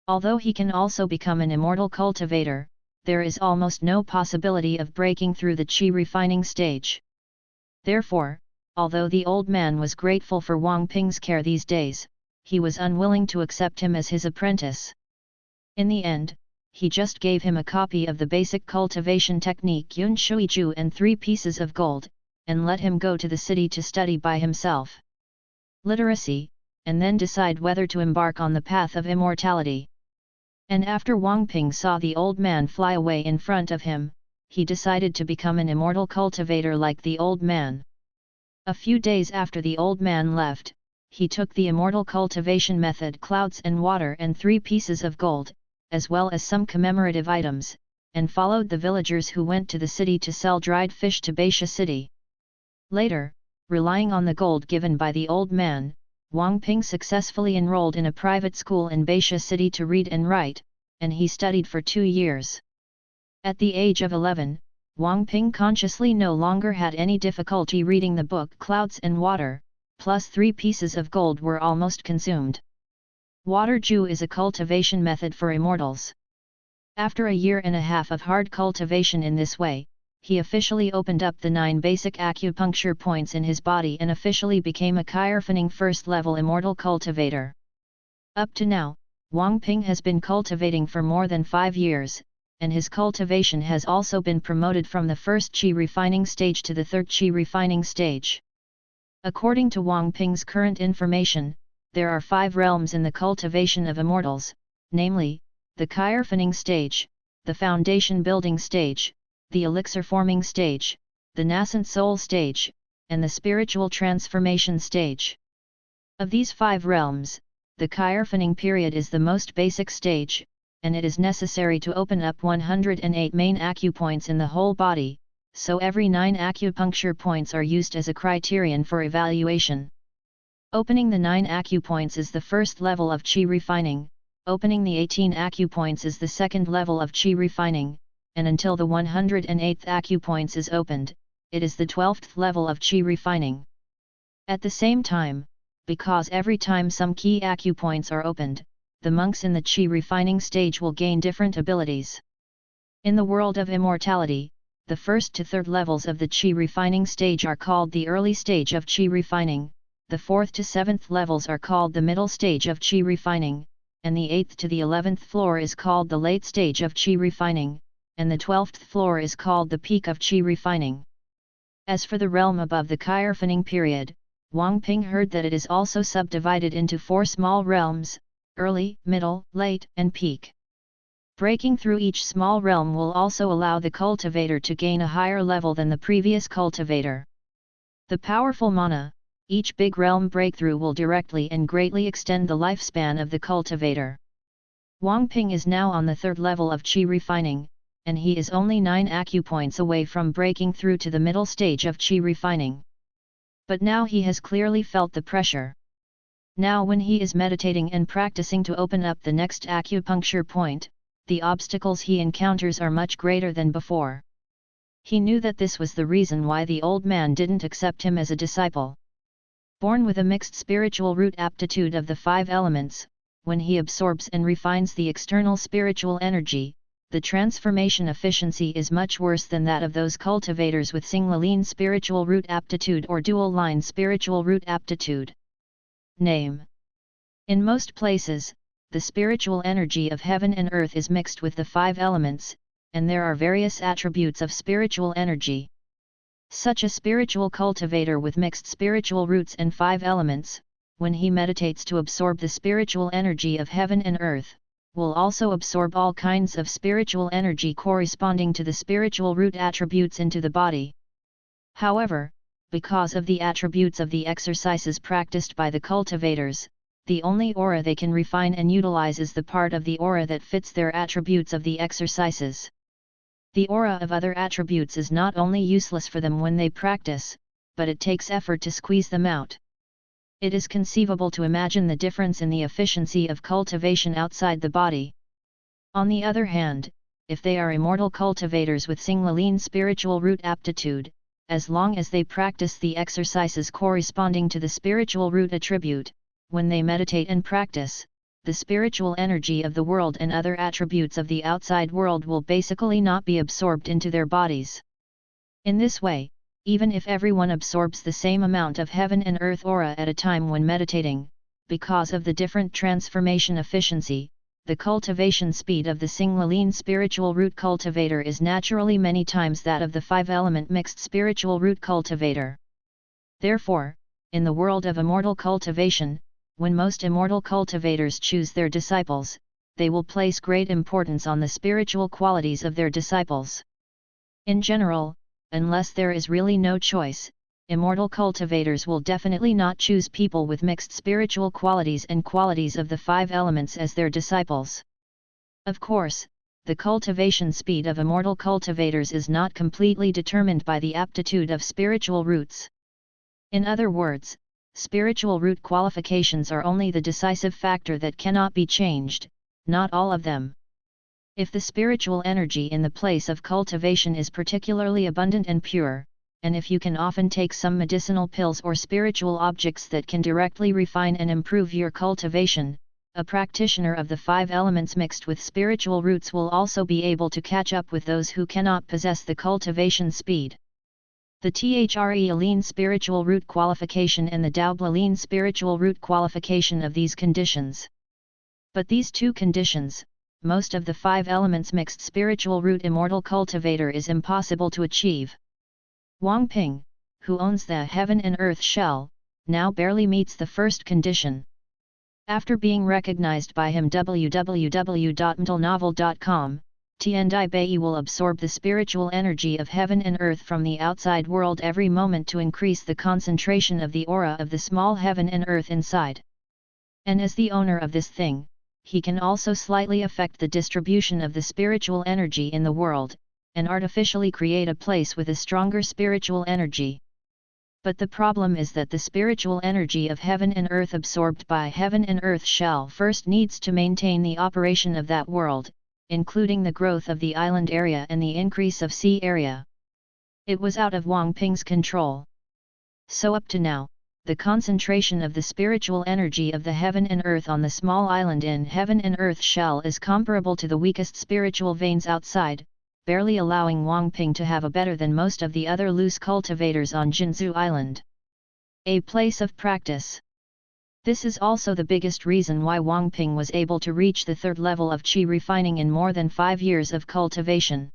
Although he can also become an immortal cultivator, there is almost no possibility of breaking through the chi refining stage. Therefore, although the old man was grateful for Wang Ping's care these days, he was unwilling to accept him as his apprentice. In the end, he just gave him a copy of the basic cultivation technique Yun Shui Ju and 3 pieces of gold, and let him go to the city to study by himself. Literacy, and then decide whether to embark on the path of immortality. And after Wang Ping saw the old man fly away in front of him, he decided to become an immortal cultivator like the old man. A few days after the old man left, he took the immortal cultivation method clouds and water and 3 pieces of gold, as well as some commemorative items, and followed the villagers who went to the city to sell dried fish to Baisha city. Later, relying on the gold given by the old man, Wang Ping successfully enrolled in a private school in Baisha city to read and write, and he studied for 2 years. At the age of 11, Wang Ping consciously no longer had any difficulty reading the book Clouds and Water, plus 3 pieces of gold were almost consumed. Water Ju is a cultivation method for immortals. After a 1.5 years of hard cultivation in this way, he officially opened up the 9 basic acupuncture points in his body and officially became a chirophaning first-level immortal cultivator. Up to now, Wang Ping has been cultivating for more than 5 years, and his cultivation has also been promoted from the first qi refining stage to the third qi refining stage. According to Wang Ping's current information, there are 5 realms in the cultivation of immortals, namely, the Kyrphaning stage, the foundation building stage, the elixir forming stage, the nascent soul stage, and the spiritual transformation stage. Of these 5 realms, the Kyrphaning period is the most basic stage, and it is necessary to open up 108 main acupoints in the whole body, so every 9 acupuncture points are used as a criterion for evaluation. Opening the 9 acupoints is the first level of qi refining, opening the 18 acupoints is the second level of qi refining, and until the 108th acupoints is opened, it is the 12th level of qi refining. At the same time, because every time some key acupoints are opened, the monks in the qi refining stage will gain different abilities. In the world of immortality, the first to third levels of the qi refining stage are called the early stage of qi refining, the 4th to 7th levels are called the middle stage of qi refining, and the 8th to the 11th floor is called the late stage of qi refining, and the 12th floor is called the peak of qi refining. As for the realm above the Kyrphaning period, Wang Ping heard that it is also subdivided into 4 small realms, early, middle, late, and peak. Breaking through each small realm will also allow the cultivator to gain a higher level than the previous cultivator. The powerful mana, each big realm breakthrough will directly and greatly extend the lifespan of the cultivator. Wang Ping is now on the 3rd level of qi refining, and he is only 9 acupoints away from breaking through to the middle stage of qi refining. But now he has clearly felt the pressure. Now when he is meditating and practicing to open up the next acupuncture point, the obstacles he encounters are much greater than before. He knew that this was the reason why the old man didn't accept him as a disciple. Born with a mixed spiritual root aptitude of the 5 elements, when he absorbs and refines the external spiritual energy, the transformation efficiency is much worse than that of those cultivators with single-line spiritual root aptitude or dual-line spiritual root aptitude. Name. In most places, the spiritual energy of heaven and earth is mixed with the 5 elements, and there are various attributes of spiritual energy. Such a spiritual cultivator with mixed spiritual roots and 5 elements, when he meditates to absorb the spiritual energy of heaven and earth, will also absorb all kinds of spiritual energy corresponding to the spiritual root attributes into the body. However, because of the attributes of the exercises practiced by the cultivators, the only aura they can refine and utilize is the part of the aura that fits their attributes of the exercises. The aura of other attributes is not only useless for them when they practice, but it takes effort to squeeze them out. It is conceivable to imagine the difference in the efficiency of cultivation outside the body. On the other hand, if they are immortal cultivators with single-line spiritual root aptitude, as long as they practice the exercises corresponding to the spiritual root attribute, when they meditate and practice, the spiritual energy of the world and other attributes of the outside world will basically not be absorbed into their bodies. In this way, even if everyone absorbs the same amount of heaven and earth aura at a time when meditating, because of the different transformation efficiency, the cultivation speed of the single-line spiritual root cultivator is naturally many times that of the 5-element mixed spiritual root cultivator. Therefore, in the world of immortal cultivation, when most immortal cultivators choose their disciples, they will place great importance on the spiritual qualities of their disciples. In general, unless there is really no choice, immortal cultivators will definitely not choose people with mixed spiritual qualities and qualities of the 5 elements as their disciples. Of course, the cultivation speed of immortal cultivators is not completely determined by the aptitude of spiritual roots. In other words, spiritual root qualifications are only the decisive factor that cannot be changed, not all of them. If the spiritual energy in the place of cultivation is particularly abundant and pure, and if you can often take some medicinal pills or spiritual objects that can directly refine and improve your cultivation, a practitioner of the 5 elements mixed with spiritual roots will also be able to catch up with those who cannot possess the cultivation speed. The Thre-Aline spiritual root qualification and the Daobla-Aline spiritual root qualification of these conditions. But these 2 conditions, most of the 5 elements mixed spiritual root immortal cultivator is impossible to achieve. Wang Ping, who owns the heaven and earth shell, now barely meets the first condition. After being recognized by him www.mtlnovel.com, Tiandi Bai will absorb the spiritual energy of heaven and earth from the outside world every moment to increase the concentration of the aura of the small heaven and earth inside. And as the owner of this thing, he can also slightly affect the distribution of the spiritual energy in the world, and artificially create a place with a stronger spiritual energy. But the problem is that the spiritual energy of heaven and earth absorbed by heaven and earth shell first needs to maintain the operation of that world, including the growth of the island area and the increase of sea area. It was out of Wang Ping's control. So up to now, the concentration of the spiritual energy of the heaven and earth on the small island in heaven and earth shell is comparable to the weakest spiritual veins outside, barely allowing Wang Ping to have a better than most of the other loose cultivators on Jinzhou Island. A place of practice. This is also the biggest reason why Wang Ping was able to reach the third level of qi refining in more than 5 years of cultivation.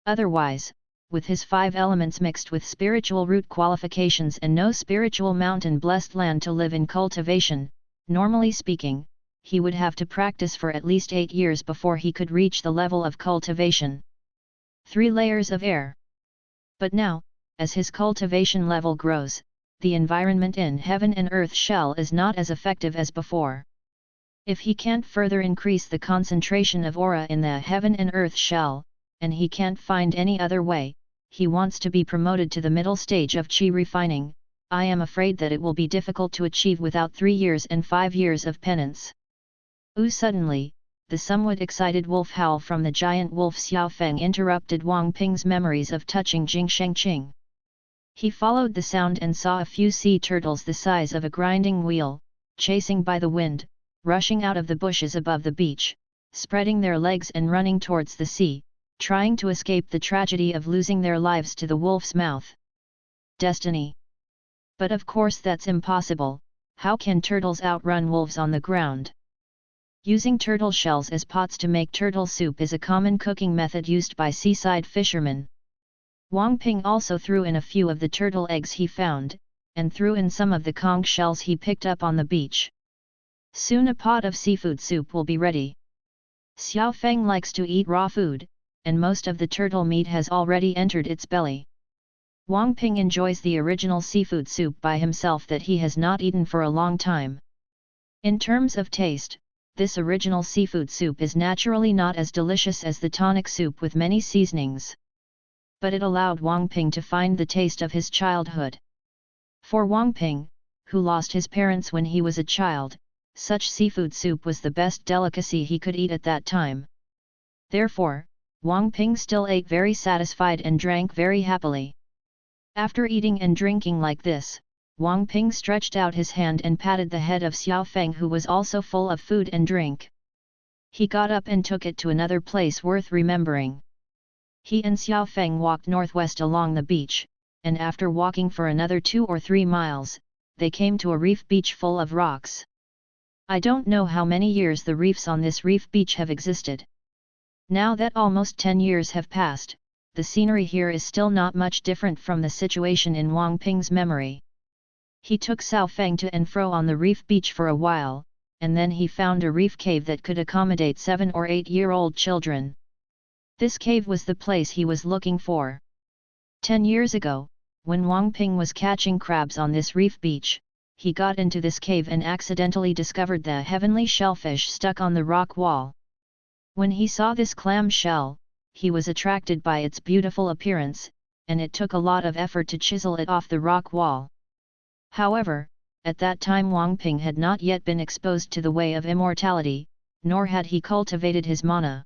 Otherwise, with his 5 elements mixed with spiritual root qualifications and no spiritual mountain blessed land to live in cultivation, normally speaking, he would have to practice for at least 8 years before he could reach the level of cultivation. 3 layers of air. But now, as his cultivation level grows, the environment in heaven and earth shell is not as effective as before. If he can't further increase the concentration of aura in the heaven and earth shell, and he can't find any other way, he wants to be promoted to the middle stage of qi refining. I am afraid that it will be difficult to achieve without 3 years and 5 years of penance. Suddenly, the somewhat excited wolf howl from the giant wolf Xiaofeng interrupted Wang Ping's memories of touching Jing Shengqing. He followed the sound and saw a few sea turtles the size of a grinding wheel, chasing by the wind, rushing out of the bushes above the beach, spreading their legs and running towards the sea, trying to escape the tragedy of losing their lives to the wolf's mouth. Destiny. But of course that's impossible. How can turtles outrun wolves on the ground? Using turtle shells as pots to make turtle soup is a common cooking method used by seaside fishermen. Wang Ping also threw in a few of the turtle eggs he found, and threw in some of the conch shells he picked up on the beach. Soon a pot of seafood soup will be ready. Xiaofeng likes to eat raw food, and most of the turtle meat has already entered its belly. Wang Ping enjoys the original seafood soup by himself that he has not eaten for a long time. In terms of taste, this original seafood soup is naturally not as delicious as the tonic soup with many seasonings. But it allowed Wang Ping to find the taste of his childhood. For Wang Ping, who lost his parents when he was a child, such seafood soup was the best delicacy he could eat at that time. Therefore, Wang Ping still ate very satisfied and drank very happily. After eating and drinking like this, Wang Ping stretched out his hand and patted the head of Xiaofeng, who was also full of food and drink. He got up and took it to another place worth remembering. He and Xiaofeng walked northwest along the beach, and after walking for another 2 or 3 miles, they came to a reef beach full of rocks. I don't know how many years the reefs on this reef beach have existed. Now that almost 10 years have passed, the scenery here is still not much different from the situation in Wang Ping's memory. He took Xiaofeng to and fro on the reef beach for a while, and then he found a reef cave that could accommodate 7 or 8-year-old children. This cave was the place he was looking for. 10 years ago, when Wang Ping was catching crabs on this reef beach, he got into this cave and accidentally discovered the heavenly shellfish stuck on the rock wall. When he saw this clam shell, he was attracted by its beautiful appearance, and it took a lot of effort to chisel it off the rock wall. However, at that time Wang Ping had not yet been exposed to the way of immortality, nor had he cultivated his mana.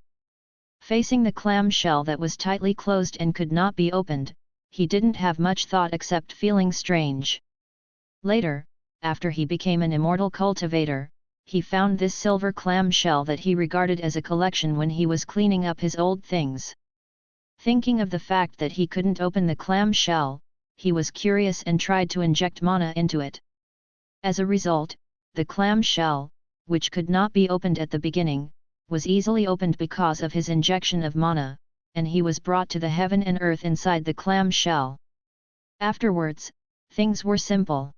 Facing the clam shell that was tightly closed and could not be opened, he didn't have much thought except feeling strange. Later, after he became an immortal cultivator, he found this silver clam shell that he regarded as a collection when he was cleaning up his old things. Thinking of the fact that he couldn't open the clam shell, he was curious and tried to inject mana into it. As a result, the clam shell, which could not be opened at the beginning, was easily opened because of his injection of mana, and he was brought to the heaven and earth inside the clam shell. Afterwards, things were simple.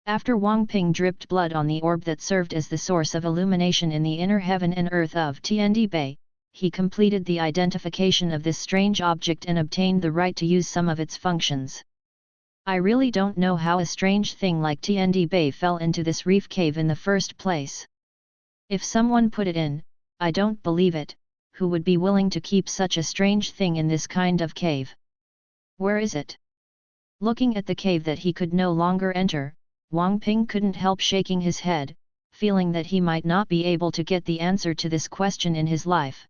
After Wang Ping dripped blood on the orb that served as the source of illumination in the inner heaven and earth of Tiandi Bay, he completed the identification of this strange object and obtained the right to use some of its functions. I really don't know how a strange thing like Tiandi Bay fell into this reef cave in the first place. If someone put it in, I don't believe it. Who would be willing to keep such a strange thing in this kind of cave? Where is it? Looking at the cave that he could no longer enter, Wang Ping couldn't help shaking his head, feeling that he might not be able to get the answer to this question in his life.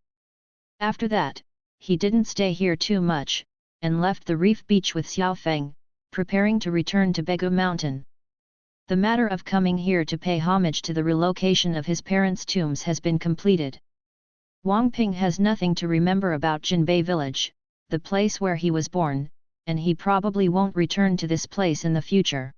After that, he didn't stay here too much, and left the reef beach with Xiao Feng, preparing to return to Begu Mountain. The matter of coming here to pay homage to the relocation of his parents' tombs has been completed. Wang Ping has nothing to remember about Jinbei village, the place where he was born, and he probably won't return to this place in the future.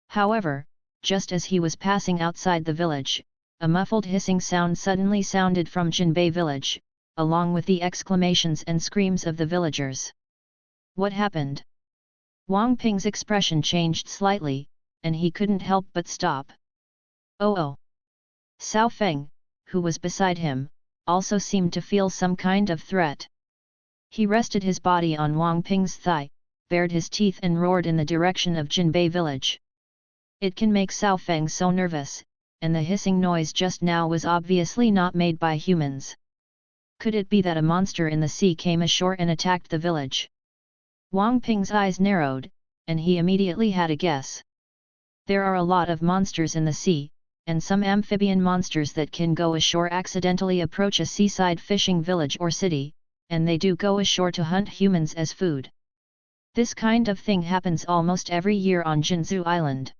However, just as he was passing outside the village, a muffled hissing sound suddenly sounded from Jinbei village, along with the exclamations and screams of the villagers. What happened? Wang Ping's expression changed slightly, and he couldn't help but stop. Oh! Xiao Feng, who was beside him, also seemed to feel some kind of threat. He rested his body on Wang Ping's thigh, bared his teeth and roared in the direction of Jinbei village. It can make Xiao Feng so nervous, and the hissing noise just now was obviously not made by humans. Could it be that a monster in the sea came ashore and attacked the village? Wang Ping's eyes narrowed, and he immediately had a guess. There are a lot of monsters in the sea, and some amphibian monsters that can go ashore accidentally approach a seaside fishing village or city, and they do go ashore to hunt humans as food. This kind of thing happens almost every year on Jinzhou Island.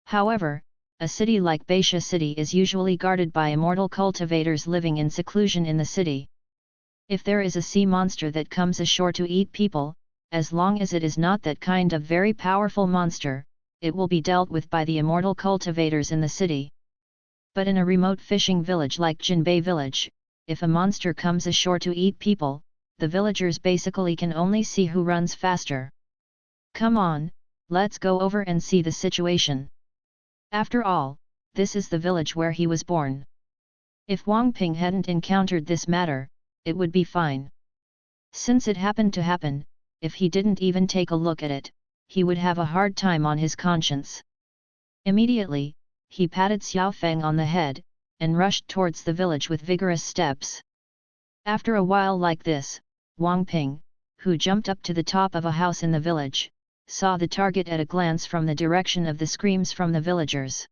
However, a city like Baisha City is usually guarded by immortal cultivators living in seclusion in the city. If there is a sea monster that comes ashore to eat people, as long as it is not that kind of very powerful monster, it will be dealt with by the immortal cultivators in the city. But in a remote fishing village like Jinbei village, if a monster comes ashore to eat people, the villagers basically can only see who runs faster. Come on, let's go over and see the situation. After all, this is the village where he was born. If Wang Ping hadn't encountered this matter, it would be fine. Since it happened to happen, if he didn't even take a look at it, he would have a hard time on his conscience. Immediately, he patted Xiao Feng on the head, and rushed towards the village with vigorous steps. After a while like this, Wang Ping, who jumped up to the top of a house in the village, saw the target at a glance from the direction of the screams from the villagers.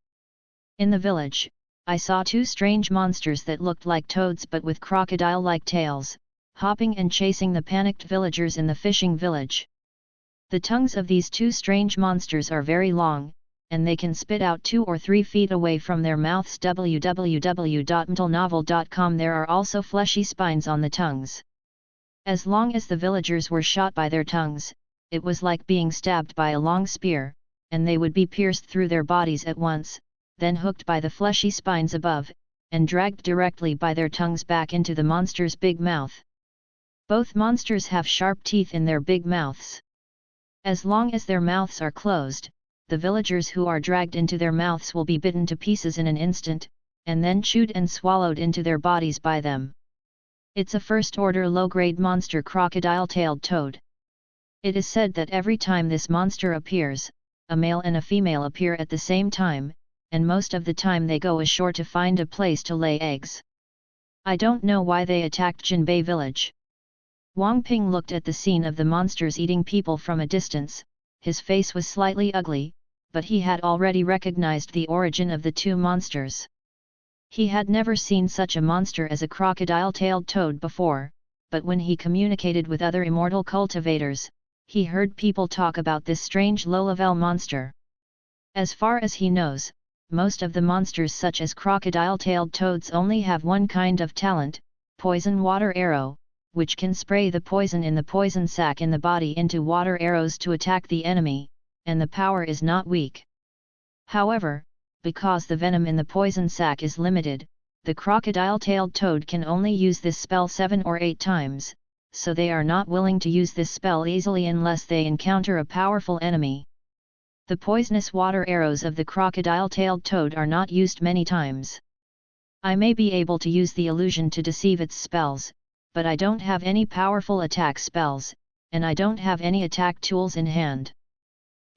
In the village, I saw two strange monsters that looked like toads but with crocodile-like tails, hopping and chasing the panicked villagers in the fishing village. The tongues of these two strange monsters are very long, and they can spit out 2 or 3 feet away from their mouths. www.mtlnovel.com. There are also fleshy spines on the tongues. As long as the villagers were shot by their tongues, it was like being stabbed by a long spear, and they would be pierced through their bodies at once, then hooked by the fleshy spines above, and dragged directly by their tongues back into the monster's big mouth. Both monsters have sharp teeth in their big mouths. As long as their mouths are closed, the villagers who are dragged into their mouths will be bitten to pieces in an instant, and then chewed and swallowed into their bodies by them. It's a first-order low-grade monster crocodile-tailed toad. It is said that every time this monster appears, a male and a female appear at the same time, and most of the time they go ashore to find a place to lay eggs. I don't know why they attacked Jinbei village. Wang Ping looked at the scene of the monsters eating people from a distance. His face was slightly ugly, but he had already recognized the origin of the two monsters. He had never seen such a monster as a crocodile-tailed toad before, but when he communicated with other immortal cultivators, he heard people talk about this strange low-level monster. As far as he knows, most of the monsters such as crocodile-tailed toads only have one kind of talent, poison water arrow, which can spray the poison in the poison sac in the body into water arrows to attack the enemy, and the power is not weak. However, because the venom in the poison sac is limited, the crocodile-tailed toad can only use this spell 7 or 8 times, so they are not willing to use this spell easily unless they encounter a powerful enemy. The poisonous water arrows of the crocodile-tailed toad are not used many times. I may be able to use the illusion to deceive its spells, but I don't have any powerful attack spells, and I don't have any attack tools in hand.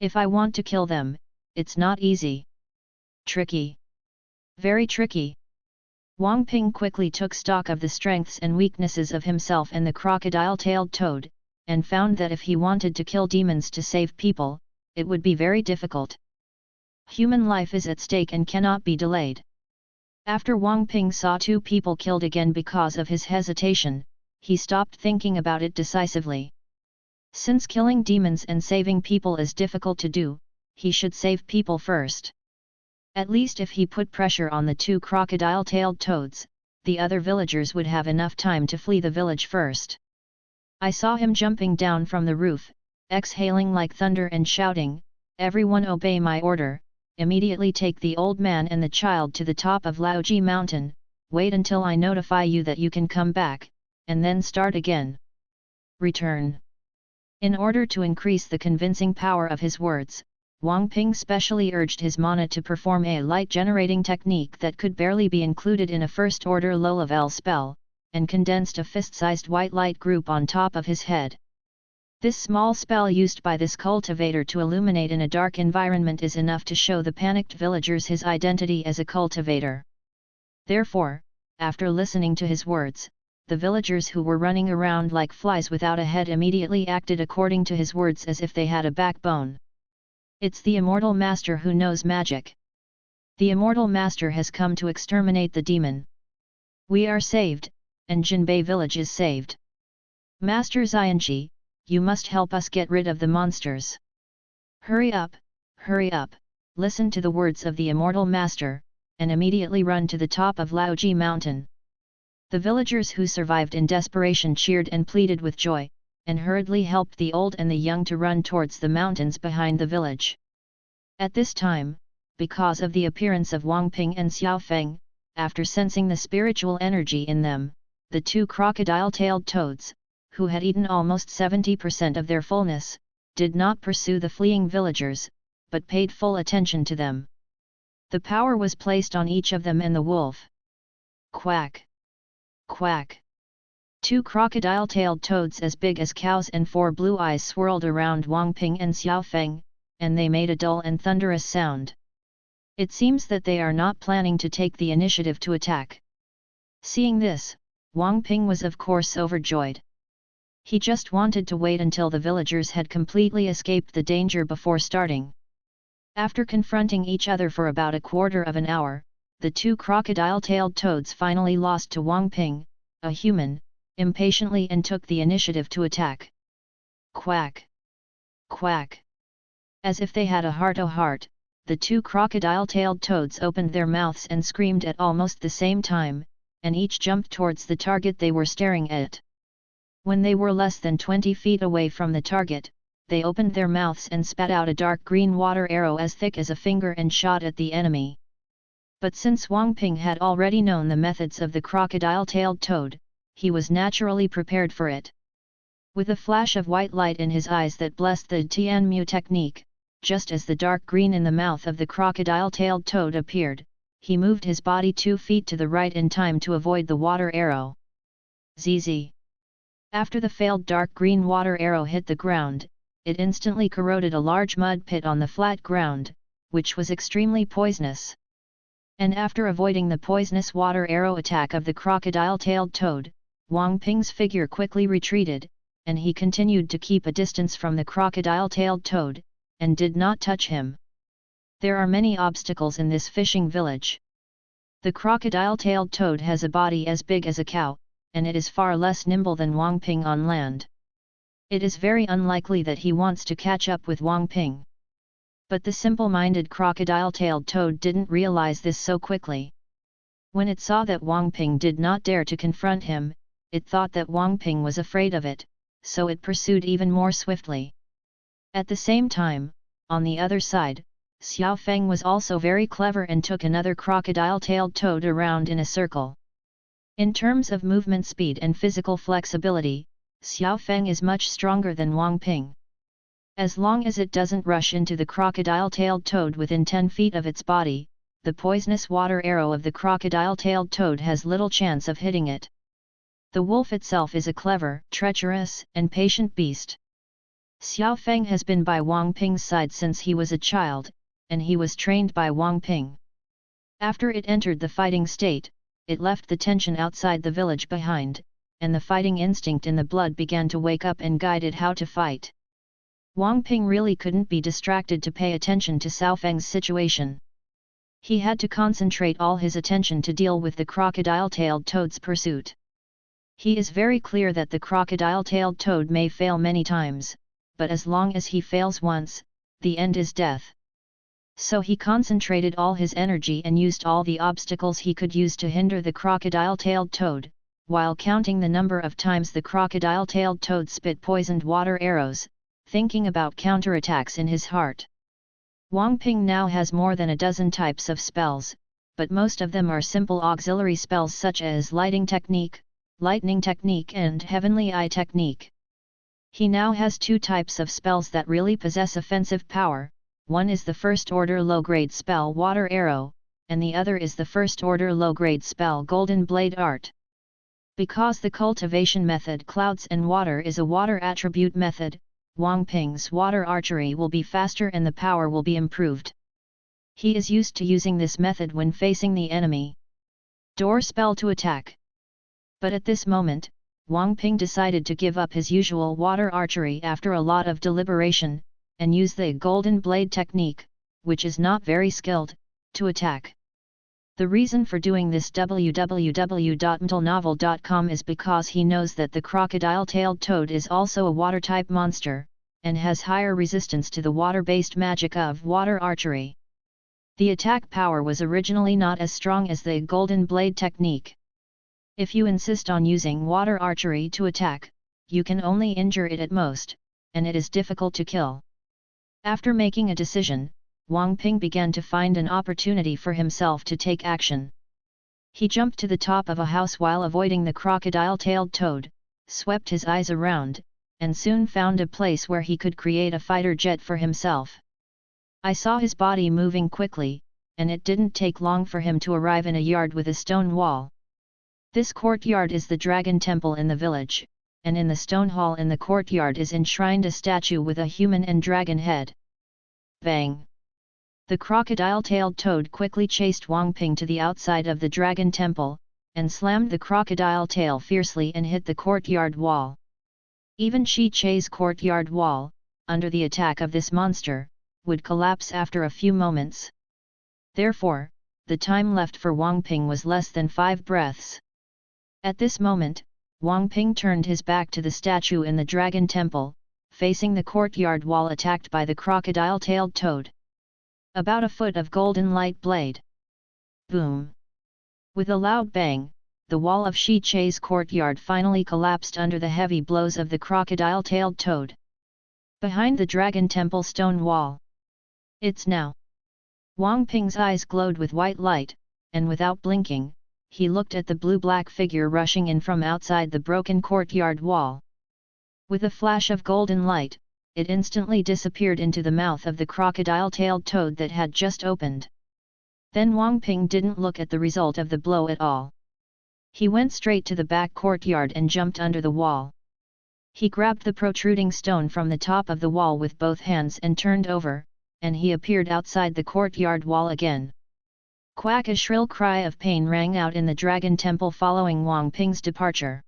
If I want to kill them, it's not easy. Tricky. Very tricky. Wang Ping quickly took stock of the strengths and weaknesses of himself and the crocodile-tailed toad, and found that if he wanted to kill demons to save people, it would be very difficult. Human life is at stake and cannot be delayed. After Wang Ping saw 2 people killed again because of his hesitation, he stopped thinking about it decisively. Since killing demons and saving people is difficult to do, he should save people first. At least if he put pressure on the 2 crocodile-tailed toads, the other villagers would have enough time to flee the village first. I saw him jumping down from the roof, exhaling like thunder and shouting, "Everyone obey my order, immediately take the old man and the child to the top of Laoji mountain, wait until I notify you that you can come back, and then start again. Return." In order to increase the convincing power of his words, Wang Ping specially urged his mana to perform a light-generating technique that could barely be included in a first-order low-level spell, and condensed a fist-sized white light group on top of his head. This small spell used by this cultivator to illuminate in a dark environment is enough to show the panicked villagers his identity as a cultivator. Therefore, after listening to his words, the villagers who were running around like flies without a head immediately acted according to his words as if they had a backbone. It's the immortal master who knows magic. The immortal master has come to exterminate the demon. We are saved, and Jinbei village is saved. Master Xianqi, you must help us get rid of the monsters. Hurry up, listen to the words of the immortal master, and immediately run to the top of Laoji mountain. The villagers who survived in desperation cheered and pleaded with joy, and hurriedly helped the old and the young to run towards the mountains behind the village. At this time, because of the appearance of Wang Ping and Xiao Feng, after sensing the spiritual energy in them, the 2 crocodile-tailed toads, who had eaten almost 70% of their fullness, did not pursue the fleeing villagers, but paid full attention to them. The power was placed on each of them and the wolf. Quack! Quack! 2 crocodile-tailed toads as big as cows and 4 blue eyes swirled around Wang Ping and Xiao Feng, and they made a dull and thunderous sound. It seems that they are not planning to take the initiative to attack. Seeing this, Wang Ping was of course overjoyed. He just wanted to wait until the villagers had completely escaped the danger before starting. After confronting each other for about a quarter of an hour, the 2 crocodile-tailed toads finally lost to Wang Ping, a human, impatiently and took the initiative to attack. Quack! Quack! As if they had a heart-to-heart, the 2 crocodile-tailed toads opened their mouths and screamed at almost the same time, and each jumped towards the target they were staring at. When they were less than 20 feet away from the target, they opened their mouths and spat out a dark green water arrow as thick as a finger and shot at the enemy. But since Wang Ping had already known the methods of the crocodile-tailed toad, he was naturally prepared for it. With a flash of white light in his eyes that blessed the Tianmu technique, just as the dark green in the mouth of the crocodile-tailed toad appeared, he moved his body 2 feet to the right in time to avoid the water arrow. ZZ. After the failed dark green water arrow hit the ground, it instantly corroded a large mud pit on the flat ground, which was extremely poisonous. And after avoiding the poisonous water arrow attack of the crocodile-tailed toad, Wang Ping's figure quickly retreated, and he continued to keep a distance from the crocodile-tailed toad, and did not touch him. There are many obstacles in this fishing village. The crocodile-tailed toad has a body as big as a cow, and it is far less nimble than Wang Ping on land. It is very unlikely that he wants to catch up with Wang Ping. But the simple-minded crocodile-tailed toad didn't realize this so quickly. When it saw that Wang Ping did not dare to confront him, it thought that Wang Ping was afraid of it, so it pursued even more swiftly. At the same time, on the other side, Xiao Feng was also very clever and took another crocodile-tailed toad around in a circle. In terms of movement speed and physical flexibility, Xiao Feng is much stronger than Wang Ping. As long as it doesn't rush into the crocodile-tailed toad within 10 feet of its body, the poisonous water arrow of the crocodile-tailed toad has little chance of hitting it. The wolf itself is a clever, treacherous, and patient beast. Xiao Feng has been by Wang Ping's side since he was a child, and he was trained by Wang Ping. After it entered the fighting state, it left the tension outside the village behind, and the fighting instinct in the blood began to wake up and guide it how to fight. Wang Ping really couldn't be distracted to pay attention to Xiao Feng's situation. He had to concentrate all his attention to deal with the crocodile-tailed toad's pursuit. He is very clear that the crocodile-tailed toad may fail many times, but as long as he fails once, the end is death. So he concentrated all his energy and used all the obstacles he could use to hinder the crocodile-tailed toad, while counting the number of times the crocodile-tailed toad spit poisoned water arrows, thinking about counterattacks in his heart. Wang Ping now has more than a dozen types of spells, but most of them are simple auxiliary spells such as lightning technique and heavenly eye technique. He now has 2 types of spells that really possess offensive power. One is the first-order low-grade spell Water Arrow, and the other is the first-order low-grade spell Golden Blade Art. Because the cultivation method Clouds and Water is a water attribute method, Wang Ping's water archery will be faster and the power will be improved. He is used to using this method when facing the enemy. Door spell to attack. But at this moment, Wang Ping decided to give up his usual water archery after a lot of deliberation, and use the Golden Blade technique, which is not very skilled, to attack. The reason for doing this www.mtlnovel.com is because he knows that the crocodile-tailed toad is also a water-type monster, and has higher resistance to the water-based magic of water archery. The attack power was originally not as strong as the Golden Blade technique. If you insist on using water archery to attack, you can only injure it at most, and it is difficult to kill. After making a decision, Wang Ping began to find an opportunity for himself to take action. He jumped to the top of a house while avoiding the crocodile-tailed toad, swept his eyes around, and soon found a place where he could create a fighter jet for himself. I saw his body moving quickly, and it didn't take long for him to arrive in a yard with a stone wall. This courtyard is the dragon temple in the village, and in the stone hall in the courtyard is enshrined a statue with a human and dragon head. Bang! The crocodile-tailed toad quickly chased Wang Ping to the outside of the dragon temple, and slammed the crocodile tail fiercely and hit the courtyard wall. Even Shi Chai's courtyard wall, under the attack of this monster, would collapse after a few moments. Therefore, the time left for Wang Ping was less than 5 breaths. At this moment, Wang Ping turned his back to the statue in the dragon temple, facing the courtyard wall attacked by the crocodile-tailed toad. About a foot of golden light blade. Boom! With a loud bang, the wall of Shi Chai's courtyard finally collapsed under the heavy blows of the crocodile-tailed toad. Behind the dragon temple stone wall. It's now. Wang Ping's eyes glowed with white light, and without blinking, he looked at the blue-black figure rushing in from outside the broken courtyard wall. With a flash of golden light, it instantly disappeared into the mouth of the crocodile-tailed toad that had just opened. Then Wang Ping didn't look at the result of the blow at all. He went straight to the back courtyard and jumped under the wall. He grabbed the protruding stone from the top of the wall with both hands and turned over, and he appeared outside the courtyard wall again. Quack! A shrill cry of pain rang out in the dragon temple following Wang Ping's departure.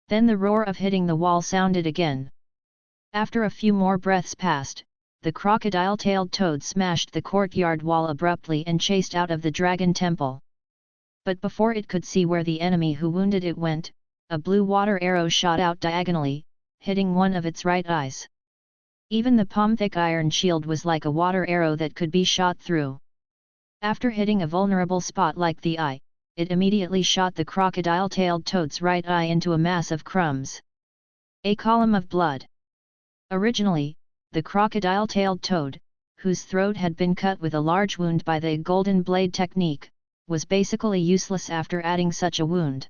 Then the roar of hitting the wall sounded again. After a few more breaths passed, the crocodile-tailed toad smashed the courtyard wall abruptly and chased out of the dragon temple. But before it could see where the enemy who wounded it went, a blue water arrow shot out diagonally, hitting one of its right eyes. Even the palm-thick iron shield was like a water arrow that could be shot through. After hitting a vulnerable spot like the eye, it immediately shot the crocodile-tailed toad's right eye into a mass of crumbs. A column of blood. Originally, the crocodile-tailed toad, whose throat had been cut with a large wound by the golden blade technique, was basically useless after adding such a wound.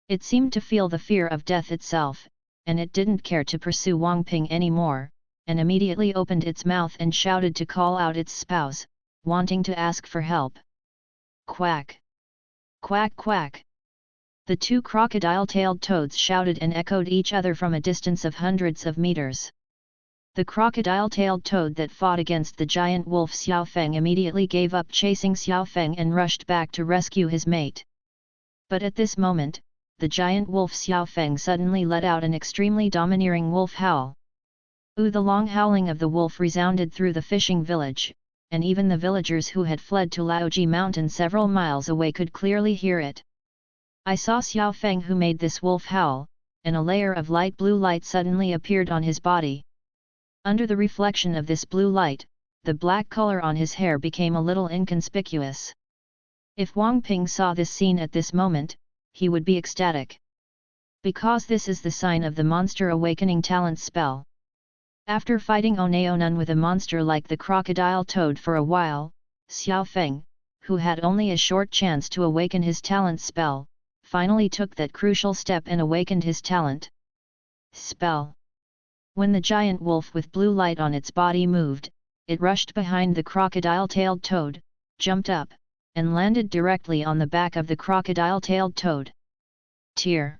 It seemed to feel the fear of death itself, and it didn't care to pursue Wang Ping anymore, and immediately opened its mouth and shouted to call out its spouse, wanting to ask for help. Quack! Quack quack! The two crocodile-tailed toads shouted and echoed each other from a distance of hundreds of meters. The crocodile-tailed toad that fought against the giant wolf Xiaofeng immediately gave up chasing Xiaofeng and rushed back to rescue his mate. But at this moment, the giant wolf Xiaofeng suddenly let out an extremely domineering wolf howl. The long howling of the wolf resounded through the fishing village, and even the villagers who had fled to Laoji Mountain several miles away could clearly hear it. I saw Xiaofeng who made this wolf howl, and a layer of light blue light suddenly appeared on his body. Under the reflection of this blue light, the black color on his hair became a little inconspicuous. If Wang Ping saw this scene at this moment, he would be ecstatic. Because this is the sign of the monster awakening talent spell. After fighting Oneonon with a monster like the crocodile toad for a while, Xiaofeng, who had only a short chance to awaken his talent spell, finally took that crucial step and awakened his talent spell. When the giant wolf with blue light on its body moved, it rushed behind the crocodile-tailed toad, jumped up, and landed directly on the back of the crocodile-tailed toad. Tear!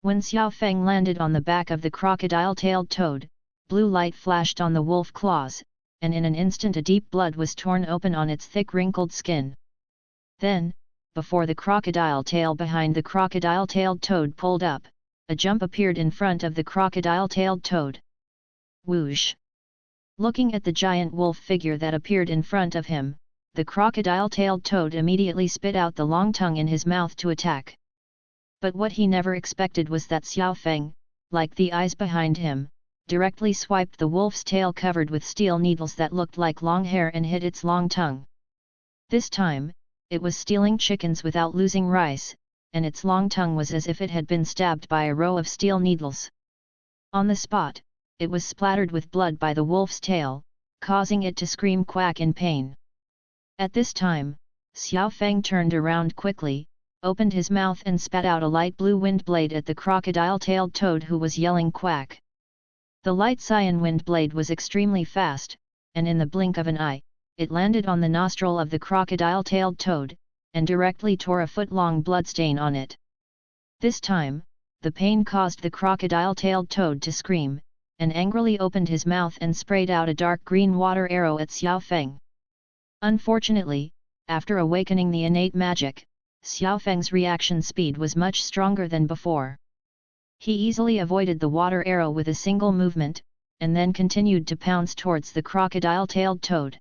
When Xiaofeng landed on the back of the crocodile-tailed toad, blue light flashed on the wolf claws, and in an instant a deep blood was torn open on its thick wrinkled skin. Then, before the crocodile tail behind the crocodile-tailed toad pulled up, a jump appeared in front of the crocodile-tailed toad. Whoosh! Looking at the giant wolf figure that appeared in front of him, the crocodile-tailed toad immediately spit out the long tongue in his mouth to attack. But what he never expected was that Xiaofeng, like the eyes behind him, directly swiped the wolf's tail covered with steel needles that looked like long hair and hit its long tongue. This time, it was stealing chickens without losing rice, and its long tongue was as if it had been stabbed by a row of steel needles. On the spot, it was splattered with blood by the wolf's tail, causing it to scream quack in pain. At this time, Xiaofeng turned around quickly, opened his mouth and spat out a light blue wind blade at the crocodile-tailed toad who was yelling quack. The light cyan wind blade was extremely fast, and in the blink of an eye, it landed on the nostril of the crocodile-tailed toad, and directly tore a foot-long bloodstain on it. This time, the pain caused the crocodile-tailed toad to scream, and angrily opened his mouth and sprayed out a dark green water arrow at Xiaofeng. Unfortunately, after awakening the innate magic, Xiaofeng's reaction speed was much stronger than before. He easily avoided the water arrow with a single movement, and then continued to pounce towards the crocodile-tailed toad.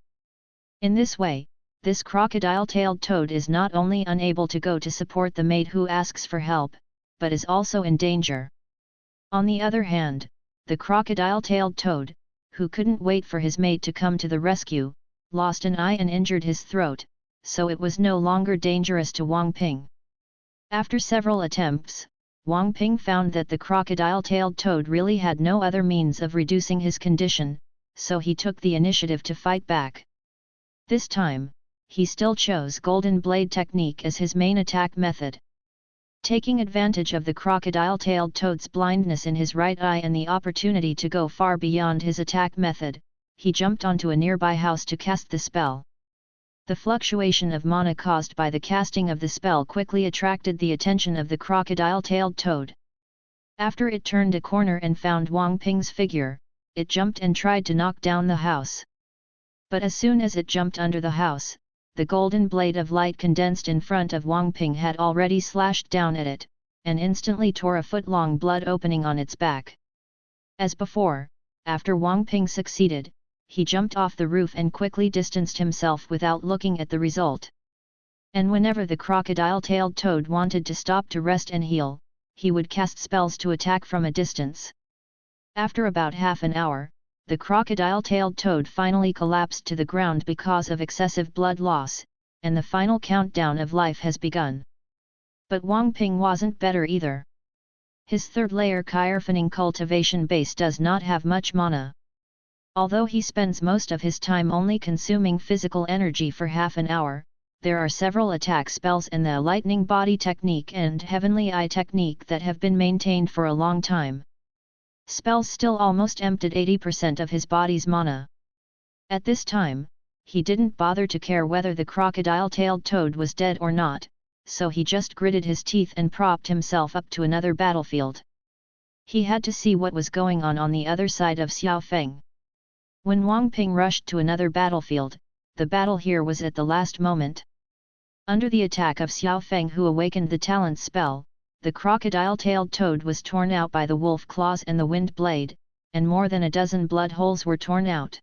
In this way, this crocodile-tailed toad is not only unable to go to support the mate who asks for help, but is also in danger. On the other hand, the crocodile-tailed toad, who couldn't wait for his mate to come to the rescue, lost an eye and injured his throat, so it was no longer dangerous to Wang Ping. After several attempts, Wang Ping found that the crocodile-tailed toad really had no other means of reducing his condition, so he took the initiative to fight back. This time, he still chose Golden Blade technique as his main attack method. Taking advantage of the crocodile-tailed toad's blindness in his right eye and the opportunity to go far beyond his attack method, he jumped onto a nearby house to cast the spell. The fluctuation of mana caused by the casting of the spell quickly attracted the attention of the crocodile-tailed toad. After it turned a corner and found Wang Ping's figure, it jumped and tried to knock down the house. But as soon as it jumped under the house, the golden blade of light condensed in front of Wang Ping had already slashed down at it, and instantly tore a foot-long blood opening on its back. As before, after Wang Ping succeeded, he jumped off the roof and quickly distanced himself without looking at the result. And whenever the crocodile-tailed toad wanted to stop to rest and heal, he would cast spells to attack from a distance. After about half an hour, the crocodile-tailed toad finally collapsed to the ground because of excessive blood loss, and the final countdown of life has begun. But Wang Ping wasn't better either. His third-layer Kyrphaning cultivation base does not have much mana. Although he spends most of his time only consuming physical energy for half an hour, there are several attack spells in the Lightning Body technique and Heavenly Eye technique that have been maintained for a long time. Spells still almost emptied 80% of his body's mana. At this time, he didn't bother to care whether the crocodile-tailed toad was dead or not, so he just gritted his teeth and propped himself up to another battlefield. He had to see what was going on the other side of Xiao Feng. When Wang Ping rushed to another battlefield, the battle here was at the last moment. Under the attack of Xiao Feng, who awakened the talent spell, the crocodile-tailed toad was torn out by the wolf claws and the wind blade, and more than a dozen blood holes were torn out.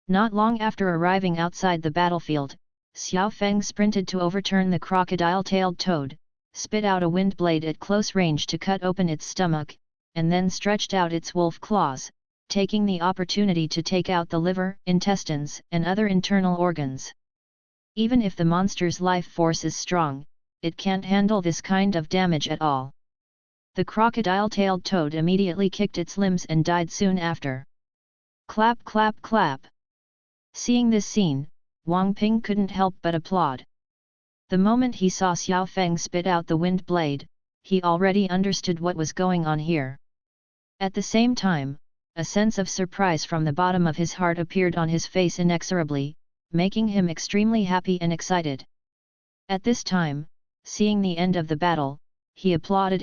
Not long after arriving outside the battlefield, Xiao Feng sprinted to overturn the crocodile-tailed toad, spit out a wind blade at close range to cut open its stomach, and then stretched out its wolf claws, taking the opportunity to take out the liver, intestines, and other internal organs. Even if the monster's life force is strong, it can't handle this kind of damage at all. The crocodile-tailed toad immediately kicked its limbs and died soon after. Clap clap clap! Seeing this scene, Wang Ping couldn't help but applaud. The moment he saw Xiao Feng spit out the wind blade, he already understood what was going on here. At the same time, a sense of surprise from the bottom of his heart appeared on his face inexorably, making him extremely happy and excited. At this time, seeing the end of the battle, he applauded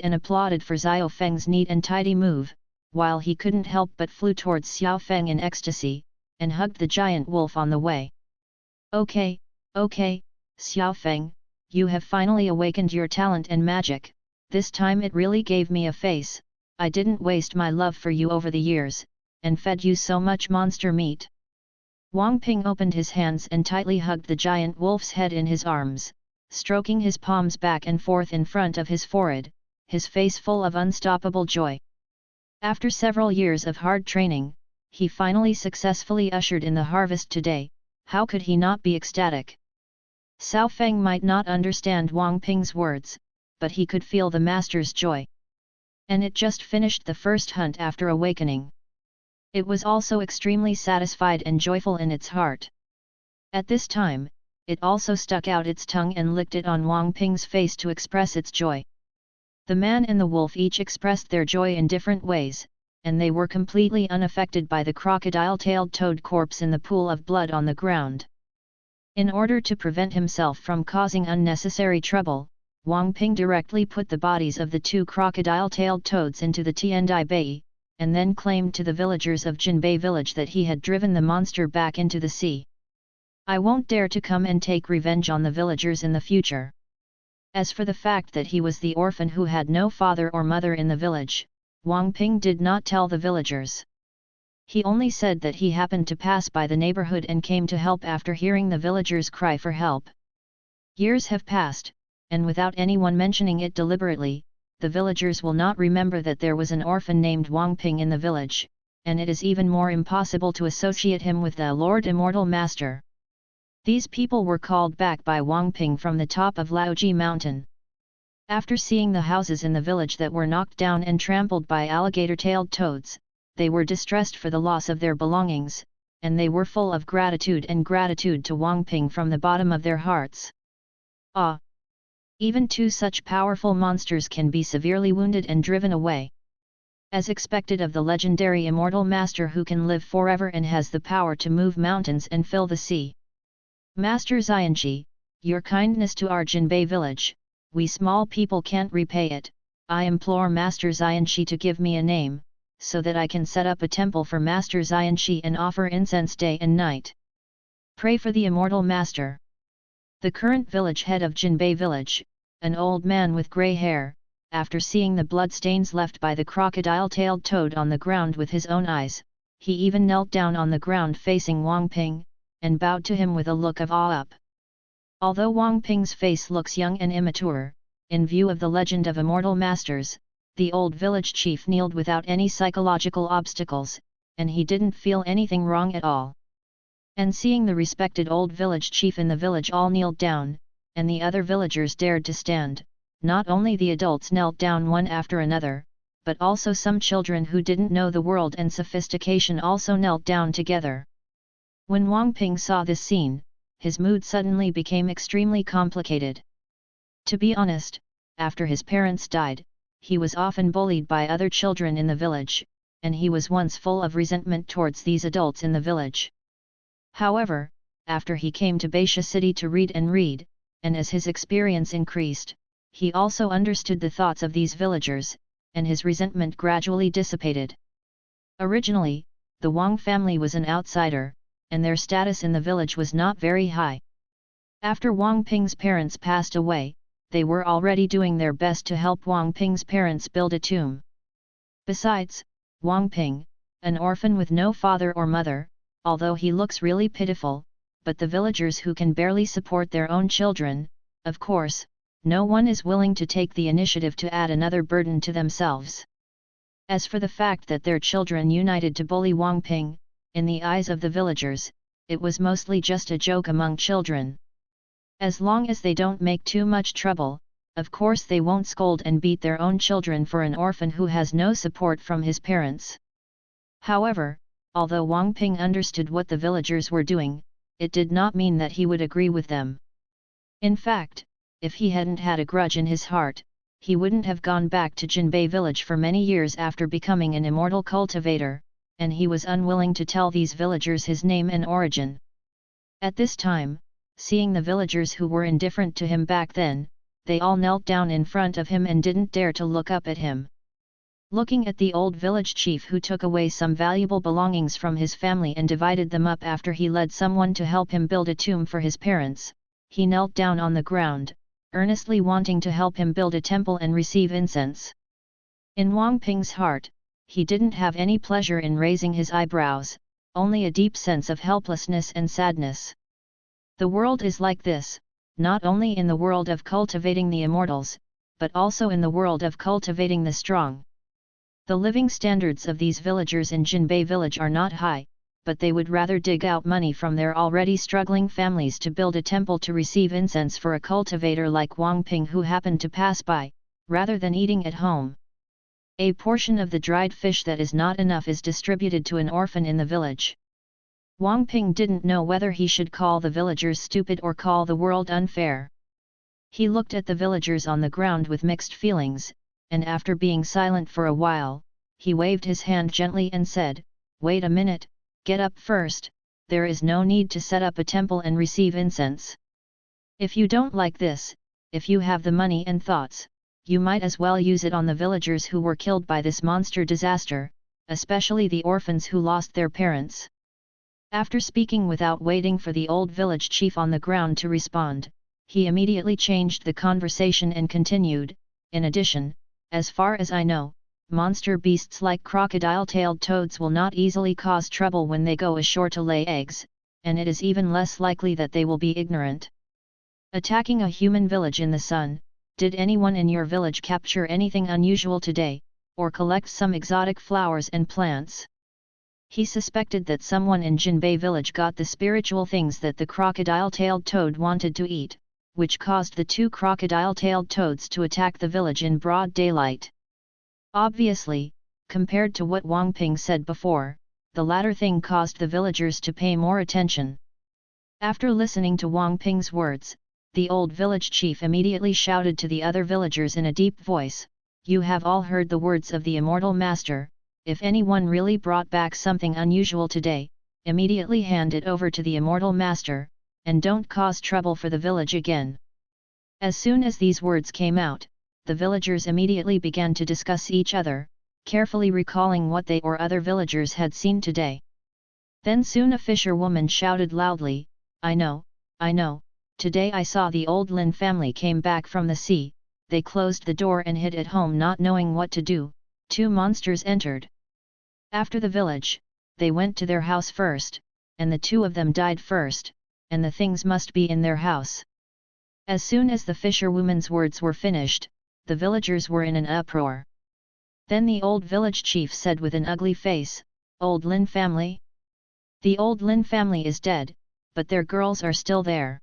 for Xiao Feng's neat and tidy move, while he couldn't help but flew towards Xiao Feng in ecstasy, and hugged the giant wolf on the way. Okay, Xiao Feng, you have finally awakened your talent and magic, this time it really gave me a face. I didn't waste my love for you over the years, and fed you so much monster meat. Wang Ping opened his hands and tightly hugged the giant wolf's head in his arms, stroking his palms back and forth in front of his forehead, his face full of unstoppable joy. After several years of hard training, he finally successfully ushered in the harvest today. How could he not be ecstatic? Xiao Feng might not understand Wang Ping's words, but he could feel the master's joy. And it just finished the first hunt after awakening. It was also extremely satisfied and joyful in its heart. At this time, it also stuck out its tongue and licked it on Wang Ping's face to express its joy. The man and the wolf each expressed their joy in different ways, and they were completely unaffected by the crocodile-tailed toad corpse in the pool of blood on the ground. In order to prevent himself from causing unnecessary trouble, Wang Ping directly put the bodies of the two crocodile-tailed toads into the Tiandai Bay, and then claimed to the villagers of Jinbei village that he had driven the monster back into the sea. I won't dare to come and take revenge on the villagers in the future. As for the fact that he was the orphan who had no father or mother in the village, Wang Ping did not tell the villagers. He only said that he happened to pass by the neighborhood and came to help after hearing the villagers cry for help. Years have passed, and without anyone mentioning it deliberately, the villagers will not remember that there was an orphan named Wang Ping in the village, and it is even more impossible to associate him with the Lord Immortal Master. These people were called back by Wang Ping from the top of Laoji Mountain. After seeing the houses in the village that were knocked down and trampled by alligator-tailed toads, they were distressed for the loss of their belongings, and they were full of gratitude to Wang Ping from the bottom of their hearts. Ah! Even two such powerful monsters can be severely wounded and driven away. As expected of the legendary immortal master who can live forever and has the power to move mountains and fill the sea. Master Xianqi, your kindness to our Jinbei village, we small people can't repay it. I implore Master Xianqi to give me a name, so that I can set up a temple for Master Xianqi and offer incense day and night. Pray for the immortal master. The current village head of Jinbei village, an old man with grey hair, after seeing the bloodstains left by the crocodile-tailed toad on the ground with his own eyes, he even knelt down on the ground facing Wang Ping, and bowed to him with a look of awe up. Although Wang Ping's face looks young and immature, in view of the legend of immortal masters, the old village chief kneeled without any psychological obstacles, and he didn't feel anything wrong at all. And seeing the respected old village chief in the village all kneeled down, and the other villagers dared to stand, not only the adults knelt down one after another, but also some children who didn't know the world and sophistication also knelt down together. When Wang Ping saw this scene, his mood suddenly became extremely complicated. To be honest, after his parents died, he was often bullied by other children in the village, and he was once full of resentment towards these adults in the village. However, after he came to Baisha city to read, and as his experience increased, he also understood the thoughts of these villagers, and his resentment gradually dissipated. Originally, the Wang family was an outsider, and their status in the village was not very high. After Wang Ping's parents passed away, they were already doing their best to help Wang Ping's parents build a tomb. Besides, Wang Ping, an orphan with no father or mother, although he looks really pitiful, but the villagers who can barely support their own children, of course, no one is willing to take the initiative to add another burden to themselves. As for the fact that their children united to bully Wang Ping, in the eyes of the villagers, it was mostly just a joke among children. As long as they don't make too much trouble, of course they won't scold and beat their own children for an orphan who has no support from his parents. However, although Wang Ping understood what the villagers were doing, it did not mean that he would agree with them. In fact, if he hadn't had a grudge in his heart, he wouldn't have gone back to Jinbei village for many years after becoming an immortal cultivator, and he was unwilling to tell these villagers his name and origin. At this time, seeing the villagers who were indifferent to him back then, they all knelt down in front of him and didn't dare to look up at him. Looking at the old village chief who took away some valuable belongings from his family and divided them up after he led someone to help him build a tomb for his parents, he knelt down on the ground, earnestly wanting to help him build a temple and receive incense. In Wang Ping's heart, he didn't have any pleasure in raising his eyebrows, only a deep sense of helplessness and sadness. The world is like this, not only in the world of cultivating the immortals, but also in the world of cultivating the strong. The living standards of these villagers in Jinbei village are not high, but they would rather dig out money from their already struggling families to build a temple to receive incense for a cultivator like Wang Ping who happened to pass by, rather than eating at home. A portion of the dried fish that is not enough is distributed to an orphan in the village. Wang Ping didn't know whether he should call the villagers stupid or call the world unfair. He looked at the villagers on the ground with mixed feelings, and after being silent for a while, he waved his hand gently and said, "Wait a minute, get up first, there is no need to set up a temple and receive incense. If you don't like this, if you have the money and thoughts, you might as well use it on the villagers who were killed by this monster disaster, especially the orphans who lost their parents." After speaking without waiting for the old village chief on the ground to respond, he immediately changed the conversation and continued, "In addition, as far as I know, monster beasts like crocodile-tailed toads will not easily cause trouble when they go ashore to lay eggs, and it is even less likely that they will be ignorant. Attacking a human village in the sun, did anyone in your village capture anything unusual today, or collect some exotic flowers and plants?" He suspected that someone in Jinbei village got the spiritual things that the crocodile-tailed toad wanted to eat, which caused the two crocodile-tailed toads to attack the village in broad daylight. Obviously, compared to what Wang Ping said before, the latter thing caused the villagers to pay more attention. After listening to Wang Ping's words, the old village chief immediately shouted to the other villagers in a deep voice, "You have all heard the words of the immortal master. If anyone really brought back something unusual today, immediately hand it over to the immortal master, and don't cause trouble for the village again." As soon as these words came out, the villagers immediately began to discuss each other, carefully recalling what they or other villagers had seen today. Then soon a fisherwoman shouted loudly, I know, today I saw the old Lin family came back from the sea, they closed the door and hid at home not knowing what to do, two monsters entered. After the village, they went to their house first, and the two of them died first, and the things must be in their house." As soon as the fisherwoman's words were finished, the villagers were in an uproar. Then the old village chief said with an ugly face, "Old Lin family? The old Lin family is dead, but their girls are still there."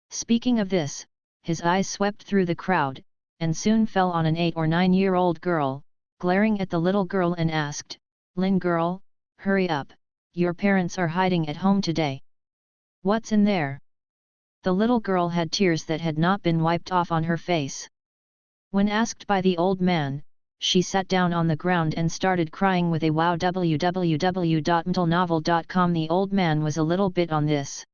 Speaking of this, his eyes swept through the crowd, and soon fell on an 8 or 9-year-old girl, glaring at the little girl and asked, "Lin girl, hurry up, your parents are hiding at home today. What's in there?" The little girl had tears that had not been wiped off on her face. When asked by the old man, she sat down on the ground and started crying with a wow. www.mtlnovel.com. The old man was a little bit on this.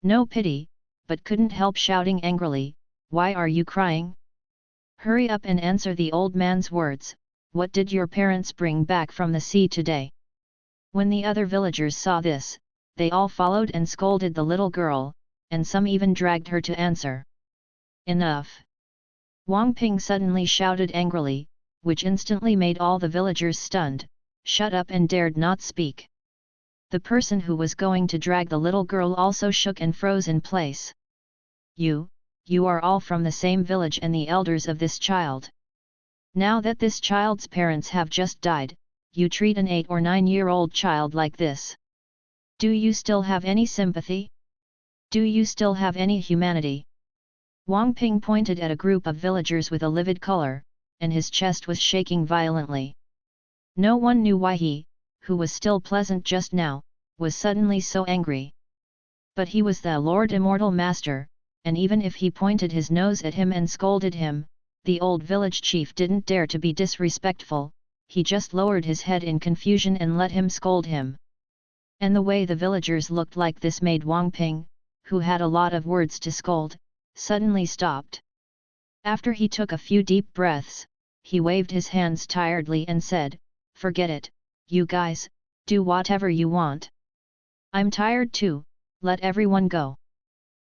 No pity, but couldn't help shouting angrily, "Why are you crying? Hurry up and answer the old man's words. What did your parents bring back from the sea today?" When the other villagers saw this, they all followed and scolded the little girl, and some even dragged her to answer. "Enough!" Wang Ping suddenly shouted angrily, which instantly made all the villagers stunned. "Shut up," and dared not speak. The person who was going to drag the little girl also shook and froze in place. You are all from the same village and the elders of this child. Now that this child's parents have just died, you treat an 8 or 9-year-old child like this. Do you still have any sympathy? Do you still have any humanity?" Wang Ping pointed at a group of villagers with a livid color, and his chest was shaking violently. No one knew why he, who was still pleasant just now, was suddenly so angry. But he was the Lord Immortal Master, and even if he pointed his nose at him and scolded him, the old village chief didn't dare to be disrespectful. He just lowered his head in confusion and let him scold him. And the way the villagers looked like this made Wang Ping, who had a lot of words to scold, suddenly stopped. After he took a few deep breaths, he waved his hands tiredly and said, "Forget it, you guys, do whatever you want. I'm tired too, let everyone go."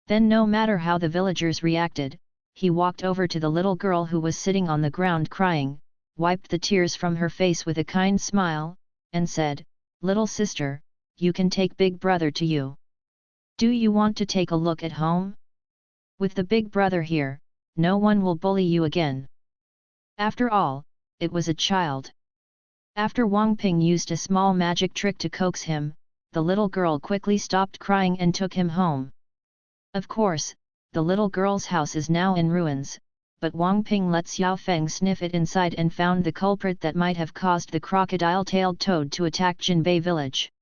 Then, no matter how the villagers reacted, he walked over to the little girl who was sitting on the ground crying, wiped the tears from her face with a kind smile, and said, "Little sister, you can take Big Brother to you. Do you want to take a look at home? With the Big Brother here, no one will bully you again." After all, it was a child. After Wang Ping used a small magic trick to coax him, the little girl quickly stopped crying and took him home. Of course, the little girl's house is now in ruins, but Wang Ping let Xiao Feng sniff it inside and found the culprit that might have caused the crocodile-tailed toad to attack Jinbei village.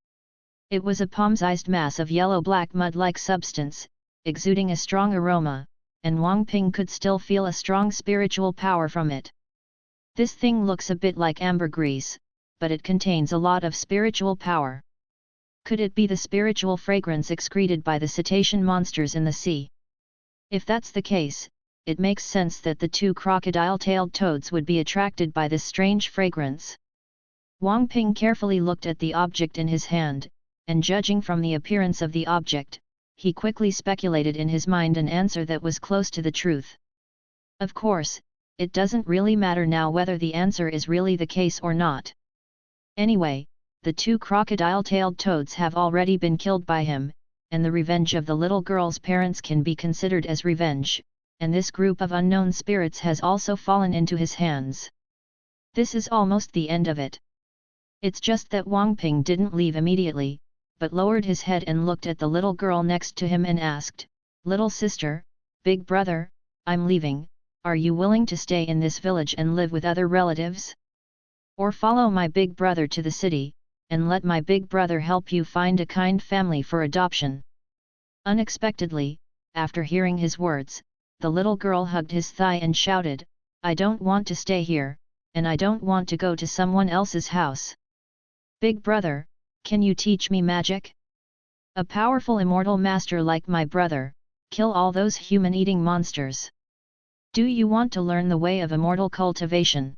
It was a palm-sized mass of yellow-black mud-like substance, exuding a strong aroma, and Wang Ping could still feel a strong spiritual power from it. This thing looks a bit like ambergris, but it contains a lot of spiritual power. Could it be the spiritual fragrance excreted by the cetacean monsters in the sea? If that's the case, it makes sense that the 2 crocodile-tailed toads would be attracted by this strange fragrance. Wang Ping carefully looked at the object in his hand, and judging from the appearance of the object, he quickly speculated in his mind an answer that was close to the truth. Of course, it doesn't really matter now whether the answer is really the case or not. Anyway, the 2 crocodile-tailed toads have already been killed by him, and the revenge of the little girl's parents can be considered as revenge, and this group of unknown spirits has also fallen into his hands. This is almost the end of it. It's just that Wang Ping didn't leave immediately, but lowered his head and looked at the little girl next to him and asked, "Little sister, Big Brother, I'm leaving, are you willing to stay in this village and live with other relatives? Or follow my big brother to the city, and let my big brother help you find a kind family for adoption?" Unexpectedly, after hearing his words, the little girl hugged his thigh and shouted, "I don't want to stay here, and I don't want to go to someone else's house. Big Brother, can you teach me magic? A powerful immortal master like my brother, kill all those human-eating monsters. Do you want to learn the way of immortal cultivation?"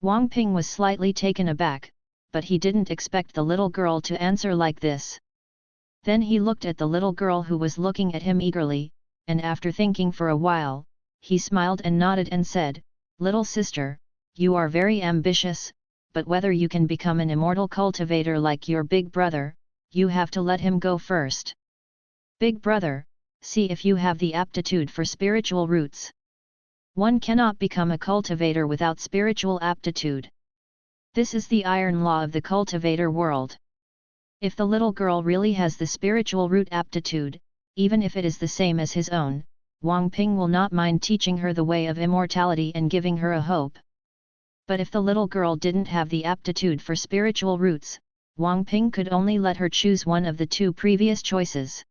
Wang Ping was slightly taken aback, but he didn't expect the little girl to answer like this. Then he looked at the little girl who was looking at him eagerly, and after thinking for a while, he smiled and nodded and said, "Little sister, you are very ambitious, but whether you can become an immortal cultivator like your big brother, you have to let him go first. Big Brother, see if you have the aptitude for spiritual roots. One cannot become a cultivator without spiritual aptitude. This is the iron law of the cultivator world. If the little girl really has the spiritual root aptitude, even if it is the same as his own, Wang Ping will not mind teaching her the way of immortality and giving her a hope. But if the little girl didn't have the aptitude for spiritual roots, Wang Ping could only let her choose one of the 2 previous choices.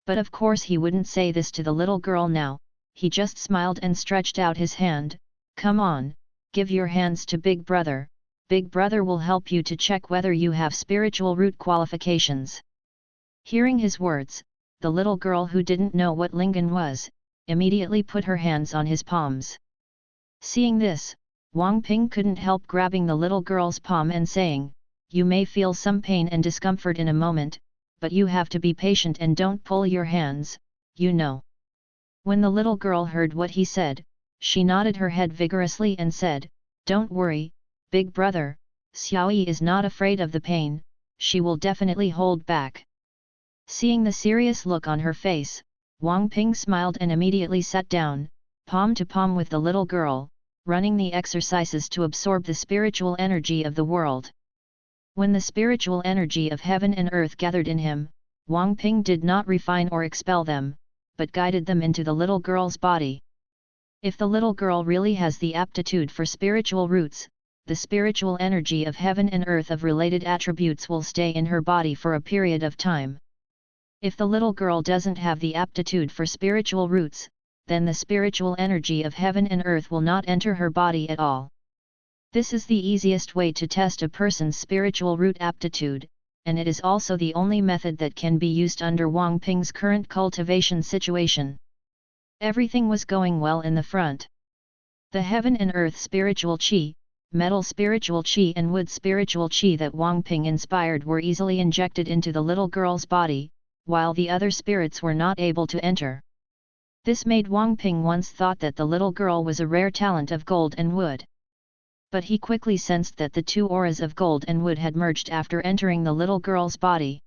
But of course he wouldn't say this to the little girl now. He just smiled and stretched out his hand. "Come on, give your hands to Big Brother. Big Brother will help you to check whether you have spiritual root qualifications." Hearing his words, the little girl who didn't know what lingam was, immediately put her hands on his palms. Seeing this, Wang Ping couldn't help grabbing the little girl's palm and saying, "You may feel some pain and discomfort in a moment, but you have to be patient and don't pull your hands, you know." When the little girl heard what he said, she nodded her head vigorously and said, "Don't worry, Big Brother, Xiaoyi is not afraid of the pain, she will definitely hold back." Seeing the serious look on her face, Wang Ping smiled and immediately sat down, palm to palm with the little girl, running the exercises to absorb the spiritual energy of the world. When the spiritual energy of heaven and earth gathered in him, Wang Ping did not refine or expel them, but guided them into the little girl's body. If the little girl really has the aptitude for spiritual roots, the spiritual energy of heaven and earth of related attributes will stay in her body for a period of time. If the little girl doesn't have the aptitude for spiritual roots, then the spiritual energy of heaven and earth will not enter her body at all. This is the easiest way to test a person's spiritual root aptitude, and it is also the only method that can be used under Wang Ping's current cultivation situation. Everything was going well in the front. The heaven and earth spiritual qi, metal spiritual qi and wood spiritual qi that Wang Ping inspired were easily injected into the little girl's body, while the other spirits were not able to enter. This made Wang Ping once thought that the little girl was a rare talent of gold and wood. But he quickly sensed that the two auras of gold and wood had merged after entering the little girl's body.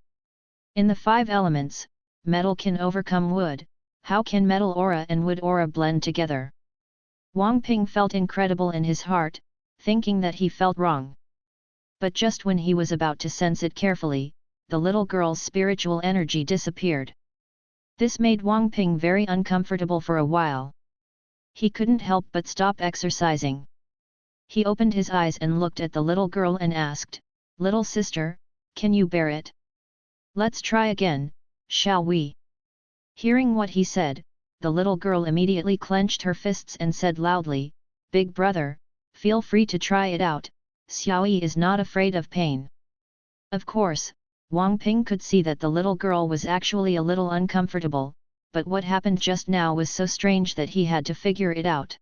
In the 5 elements, metal can overcome wood. How can metal aura and wood aura blend together? Wang Ping felt incredible in his heart, thinking that he felt wrong. But just when he was about to sense it carefully, the little girl's spiritual energy disappeared. This made Wang Ping very uncomfortable for a while. He couldn't help but stop exercising. He opened his eyes and looked at the little girl and asked, "Little sister, can you bear it? Let's try again, shall we?" Hearing what he said, the little girl immediately clenched her fists and said loudly, "Big Brother, feel free to try it out, Xiaoyi is not afraid of pain." Of course, Wang Ping could see that the little girl was actually a little uncomfortable, but what happened just now was so strange that he had to figure it out.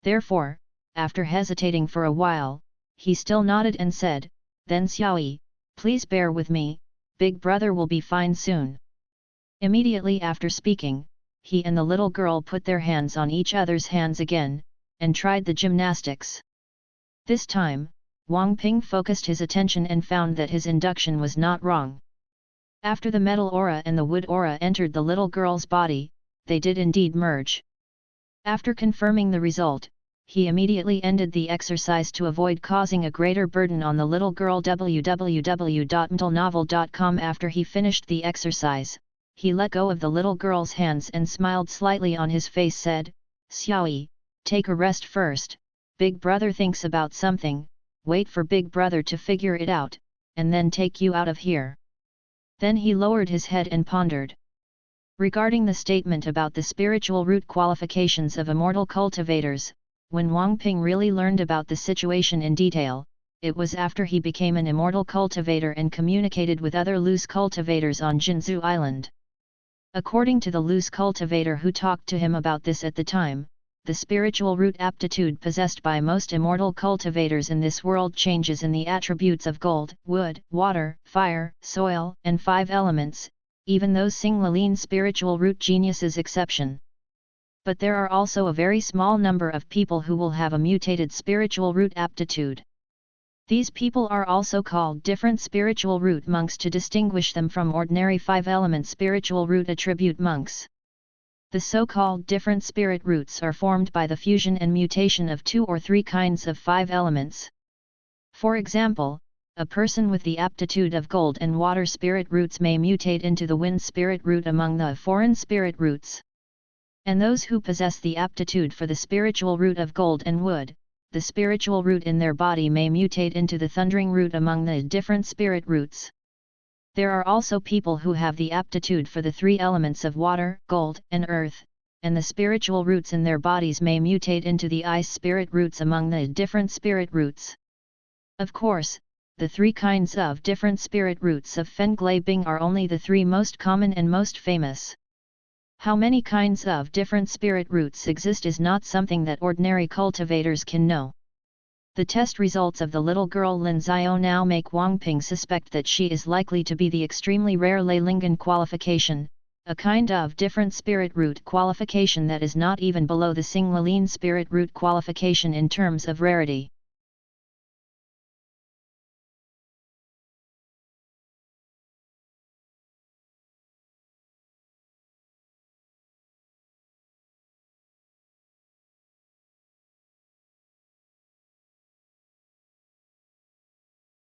Therefore, after hesitating for a while, he still nodded and said, "Then Xiaoyi, please bear with me, Big Brother will be fine soon." Immediately after speaking, he and the little girl put their hands on each other's hands again, and tried the gymnastics. This time, Wang Ping focused his attention and found that his induction was not wrong. After the metal aura and the wood aura entered the little girl's body, they did indeed merge. After confirming the result, he immediately ended the exercise to avoid causing a greater burden on the little girl. www.mentalnovel.com. After he finished the exercise, he let go of the little girl's hands and smiled slightly on his face, said, "Xiaoyi, take a rest first, Big Brother thinks about something, wait for Big Brother to figure it out, and then take you out of here." Then he lowered his head and pondered. Regarding the statement about the spiritual root qualifications of immortal cultivators, when Wang Ping really learned about the situation in detail, it was after he became an immortal cultivator and communicated with other loose cultivators on Jinzhou Island. According to the loose cultivator who talked to him about this at the time, the spiritual root aptitude possessed by most immortal cultivators in this world changes in the attributes of gold, wood, water, fire, soil, and 5 elements, even those Singlaline spiritual root geniuses exception. But there are also a very small number of people who will have a mutated spiritual root aptitude. These people are also called different spiritual root monks to distinguish them from ordinary 5-element spiritual root attribute monks. The so-called different spirit roots are formed by the fusion and mutation of 2 or 3 kinds of 5 elements. For example, a person with the aptitude of gold and water spirit roots may mutate into the wind spirit root among the foreign spirit roots. And those who possess the aptitude for the spiritual root of gold and wood, the spiritual root in their body may mutate into the thundering root among the different spirit roots. There are also people who have the aptitude for the 3 elements of water, gold, and earth, and the spiritual roots in their bodies may mutate into the ice spirit roots among the different spirit roots. Of course, the three kinds of different spirit roots of Feng Glai Bing are only the three most common and most famous. How many kinds of different spirit roots exist is not something that ordinary cultivators can know. The test results of the little girl Lin Xiao now make Wang Ping suspect that she is likely to be the extremely rare Lei Lingan qualification, a kind of different spirit root qualification that is not even below the Xing Lalin spirit root qualification in terms of rarity.